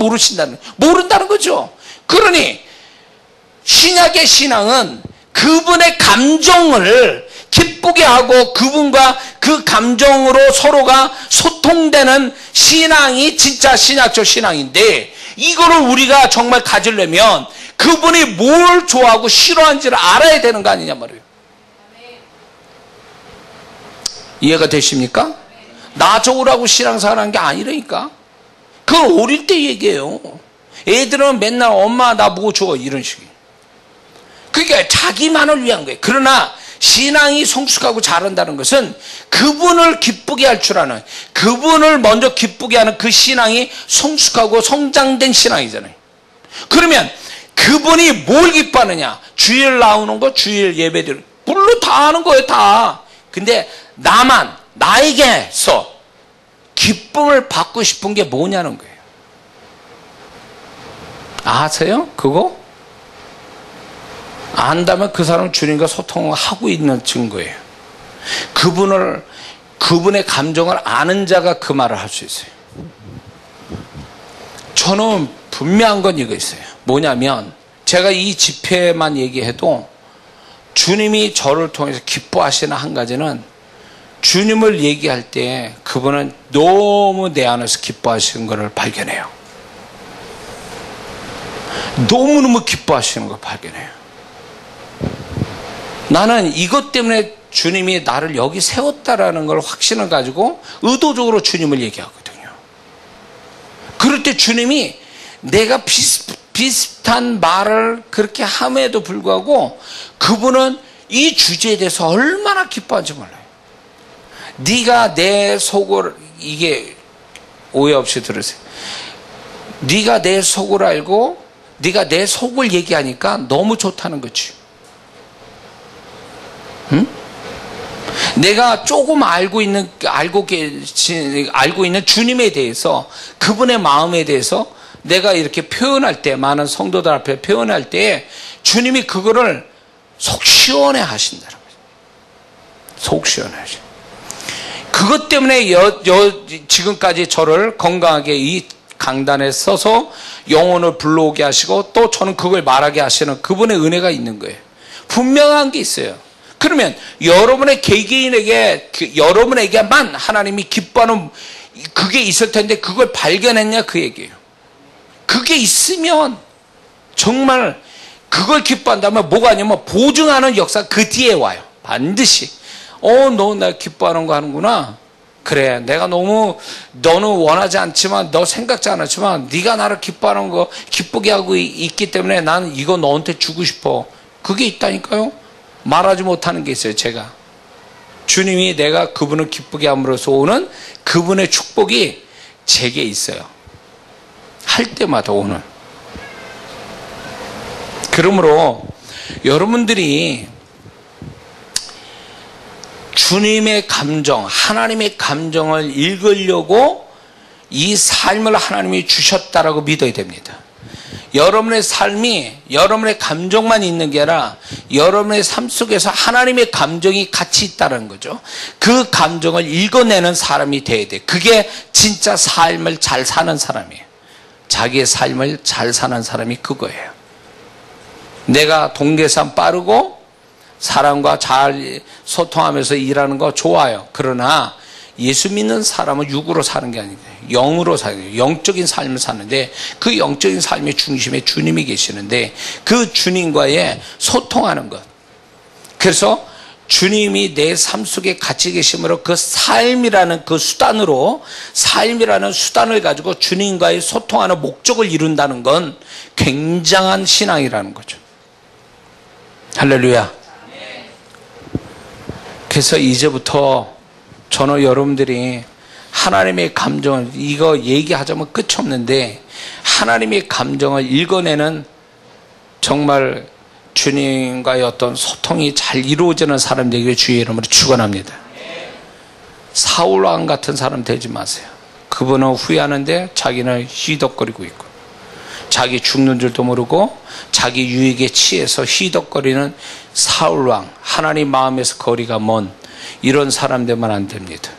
모른다는 거죠. 그러니 신약의 신앙은 그분의 감정을 기쁘게 하고 그분과 그 감정으로 서로가 소통되는 신앙이 진짜 신약적 신앙인데, 이거를 우리가 정말 가지려면 그분이 뭘 좋아하고 싫어하는지를 알아야 되는 거 아니냐 말이에요. 이해가 되십니까? 나 좋으라고 신앙생활하는 게 아니라니까. 그건 어릴 때 얘기예요. 애들은 맨날 엄마 나 뭐 줘 이런 식이에요. 그러니까 자기만을 위한 거예요. 그러나 신앙이 성숙하고 잘한다는 것은 그분을 기쁘게 할 줄 아는, 그분을 먼저 기쁘게 하는 그 신앙이 성숙하고 성장된 신앙이잖아요. 그러면 그분이 뭘 기뻐하느냐? 주일 나오는 거, 주일 예배들 물론 다 하는 거예요. 다. 근데 나에게서 기쁨을 받고 싶은 게 뭐냐는 거예요. 아세요? 그거? 안다면 그 사람은 주님과 소통을 하고 있는 증거예요. 그분의 감정을 아는 자가 그 말을 할 수 있어요. 저는 분명한 건 이거 있어요. 뭐냐면 제가 이 집회만 얘기해도 주님이 저를 통해서 기뻐하시는 한 가지는, 주님을 얘기할 때 그분은 너무 내 안에서 기뻐하시는 것을 발견해요. 너무너무 기뻐하시는 걸 발견해요. 나는 이것 때문에 주님이 나를 여기 세웠다라는 걸 확신을 가지고 의도적으로 주님을 얘기하거든요. 그럴 때 주님이 내가 비슷한 말을 그렇게 함에도 불구하고 그분은 이 주제에 대해서 얼마나 기뻐한지 몰라요. 네가 내 속을, 이게 오해 없이 들으세요. 네가 내 속을 알고 네가 내 속을 얘기하니까 너무 좋다는 거지. 응? 내가 조금 알고 있는 주님에 대해서, 그분의 마음에 대해서 내가 이렇게 표현할 때, 많은 성도들 앞에 표현할 때 주님이 그거를 속 시원해 하신다는 거죠. 속 시원해 하신다. 그것 때문에 지금까지 저를 건강하게 이 강단에 서서 영혼을 불러오게 하시고 또 저는 그걸 말하게 하시는 그분의 은혜가 있는 거예요. 분명한 게 있어요. 그러면 여러분의 개개인에게, 여러분에게만 하나님이 기뻐하는 그게 있을 텐데 그걸 발견했냐 그 얘기예요. 그게 있으면 정말 그걸 기뻐한다면 뭐가 아니면 보증하는 역사 그 뒤에 와요. 반드시. 너 나 기뻐하는 거 하는구나. 그래, 내가 너는 원하지 않지만, 너 생각지 않았지만 네가 나를 기뻐하는 거 기쁘게 하고 있기 때문에 나는 이거 너한테 주고 싶어. 그게 있다니까요. 말하지 못하는 게 있어요. 제가 주님이 내가 그분을 기쁘게 함으로써 오는 그분의 축복이 제게 있어요. 할 때마다 오는. 그러므로 여러분들이 주님의 감정, 하나님의 감정을 읽으려고 이 삶을 하나님이 주셨다라고 믿어야 됩니다. 여러분의 삶이 여러분의 감정만 있는 게 아니라 여러분의 삶 속에서 하나님의 감정이 같이 있다는 거죠. 그 감정을 읽어내는 사람이 돼야 돼. 그게 진짜 삶을 잘 사는 사람이에요. 자기의 삶을 잘 사는 사람이 그거예요. 내가 동계산 빠르고 사람과 잘 소통하면서 일하는 거 좋아요. 그러나 예수 믿는 사람은 육으로 사는 게 아니에요. 영으로 사는, 영적인 삶을 사는데 그 영적인 삶의 중심에 주님이 계시는데 그 주님과의 소통하는 것. 그래서 주님이 내 삶 속에 같이 계심으로 그 삶이라는 그 수단으로, 삶이라는 수단을 가지고 주님과의 소통하는 목적을 이룬다는 건 굉장한 신앙이라는 거죠. 할렐루야. 그래서 이제부터 저는 여러분들이 하나님의 감정을, 이거 얘기하자면 끝이 없는데 하나님의 감정을 읽어내는 정말 주님과의 어떤 소통이 잘 이루어지는 사람 되기를 주의 이름으로 축원합니다. 사울왕 같은 사람 되지 마세요. 그분은 후회하는데 자기는 희덕거리고 있고, 자기 죽는 줄도 모르고 자기 유익에 취해서 희덕거리는 사울왕, 하나님 마음에서 거리가 먼 이런 사람 되면 안 됩니다.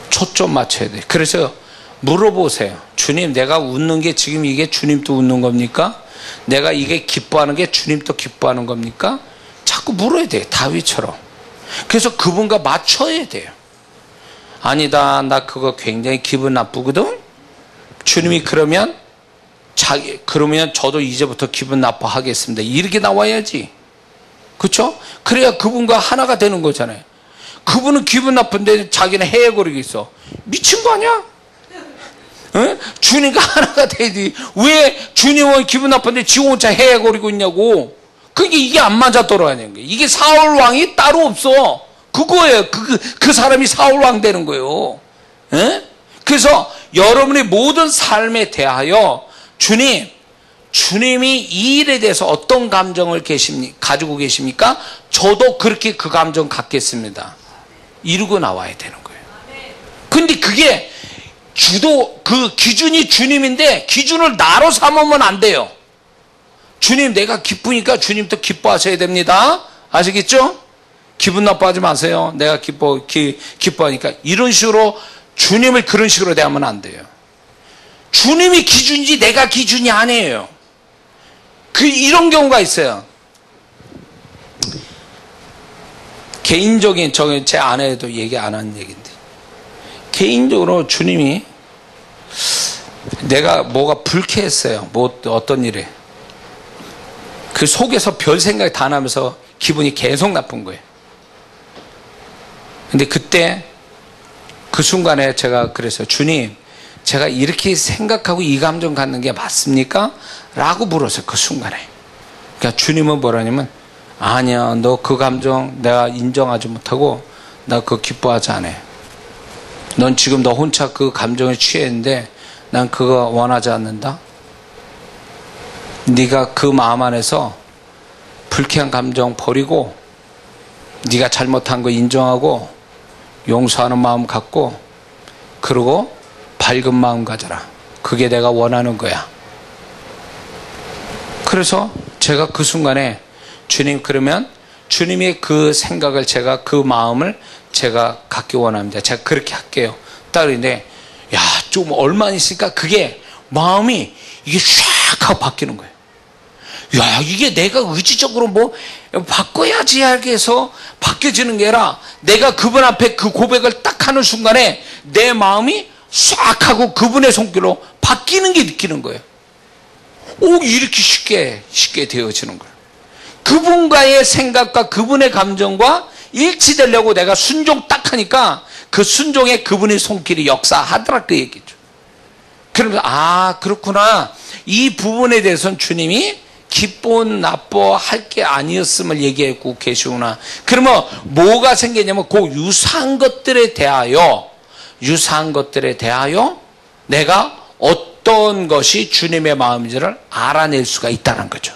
초점 맞춰야 돼요. 그래서 물어보세요. 주님, 내가 웃는 게 지금 이게 주님도 웃는 겁니까? 내가 이게 기뻐하는 게 주님도 기뻐하는 겁니까? 자꾸 물어야 돼요. 다윗처럼. 그래서 그분과 맞춰야 돼요. 아니다, 나 그거 굉장히 기분 나쁘거든? 주님이 그러면 그러면 저도 이제부터 기분 나빠하겠습니다. 이렇게 나와야지. 그렇죠? 그래야 그분과 하나가 되는 거잖아요. 그분은 기분 나쁜데 자기는 헤헤거리고 있어. 미친 거 아니야? 응? 주님과 하나가 돼야지. 왜 주님은 기분 나쁜데 지 혼자 헤헤거리고 있냐고. 그게 이게 안 맞아 떨어지는 거예요. 이게 사울왕이 따로 없어. 그거예요. 그 사람이 사울왕 되는 거예요. 응? 그래서 여러분의 모든 삶에 대하여 주님이 이 일에 대해서 어떤 감정을 가지고 계십니까? 저도 그렇게 그 감정 갖겠습니다. 이루고 나와야 되는 거예요. 근데 그게 그 기준이 주님인데 기준을 나로 삼으면 안 돼요. 주님, 내가 기쁘니까 주님도 기뻐하셔야 됩니다. 아시겠죠? 기분 나빠하지 마세요. 내가 기뻐하니까. 이런 식으로 주님을 그런 식으로 대하면 안 돼요. 주님이 기준이지 내가 기준이 아니에요. 이런 경우가 있어요. 개인적인, 제 아내도 얘기 안 하는 얘기인데, 개인적으로 주님이 내가 뭐가 불쾌했어요. 어떤 일에. 그 속에서 별 생각이 다 나면서 기분이 계속 나쁜 거예요. 근데 그때 그 순간에 제가 그랬어요. 주님, 제가 이렇게 생각하고 이 감정 갖는 게 맞습니까? 라고 물었어요. 그 순간에. 그러니까 주님은 뭐라냐면, 아니야, 너 그 감정 내가 인정하지 못하고 나 그거 기뻐하지 않아. 넌 지금 너 혼자 그 감정에 취했는데 난 그거 원하지 않는다. 네가 그 마음 안에서 불쾌한 감정 버리고 네가 잘못한 거 인정하고 용서하는 마음 갖고, 그리고 밝은 마음 가져라. 그게 내가 원하는 거야. 그래서 제가 그 순간에 주님, 그러면 주님의 그 생각을 제가, 그 마음을 제가 갖기 원합니다. 제가 그렇게 할게요. 딱 그러는데, 야, 좀 얼마 있으니까 그게 마음이 이게 샥 하고 바뀌는 거예요. 야, 이게 내가 의지적으로 뭐 바꿔야지 하게 해서 바뀌어지는 게 아니라 내가 그분 앞에 그 고백을 딱 하는 순간에 내 마음이 싹 하고 그분의 손길로 바뀌는 게 느끼는 거예요. 이렇게 쉽게 되어지는 거예요. 그분과의 생각과 그분의 감정과 일치되려고 내가 순종 딱 하니까 그 순종에 그분의 손길이 역사하더라, 그 얘기죠. 그러면서 그렇구나, 이 부분에 대해서는 주님이 기뻐 나빠할 게 아니었음을 얘기하고 계시구나. 그러면 뭐가 생기냐면 그 유사한 것들에 대하여 내가 어떤 것이 주님의 마음인지를 알아낼 수가 있다는 거죠.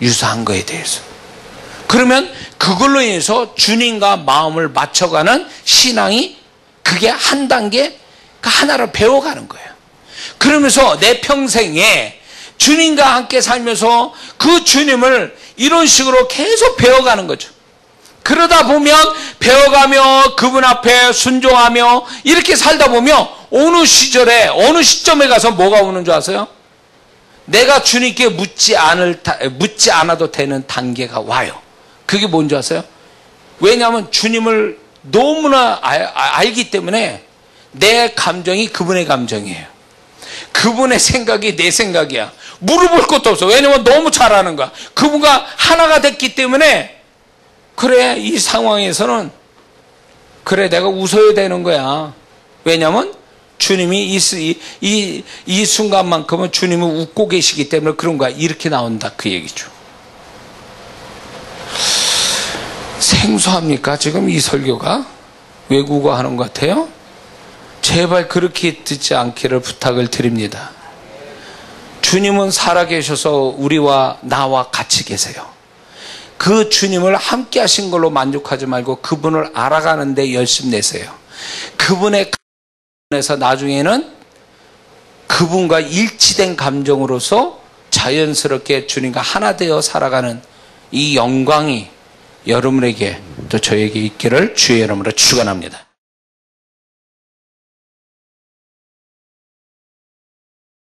유사한 거에 대해서. 그러면 그걸로 인해서 주님과 마음을 맞춰가는 신앙이, 그게 한 단계, 하나를 배워가는 거예요. 그러면서 내 평생에 주님과 함께 살면서 그 주님을 이런 식으로 계속 배워가는 거죠. 그러다 보면 배워가며 그분 앞에 순종하며 이렇게 살다 보면 어느 시절에 어느 시점에 가서 뭐가 오는 줄 아세요? 내가 주님께 묻지 않아도 되는 단계가 와요. 그게 뭔지 아세요? 왜냐하면 주님을 너무나 알기 때문에 내 감정이 그분의 감정이에요. 그분의 생각이 내 생각이야. 물어볼 것도 없어. 왜냐하면 너무 잘 아는 거야. 그분과 하나가 됐기 때문에 그래, 이 상황에서는 그래, 내가 웃어야 되는 거야. 왜냐하면 주님이 이 순간만큼은 주님은 웃고 계시기 때문에 그런 거야. 이렇게 나온다, 그 얘기죠. 생소합니까? 지금 이 설교가? 외국어 하는 것 같아요? 제발 그렇게 듣지 않기를 부탁을 드립니다. 주님은 살아계셔서 우리와 나와 같이 계세요. 그 주님을 함께 하신 걸로 만족하지 말고 그분을 알아가는 데 열심 내세요. 그분의 감정에서 나중에는 그분과 일치된 감정으로서 자연스럽게 주님과 하나 되어 살아가는 이 영광이 여러분에게 또 저에게 있기를 주의 이름으로 축원합니다.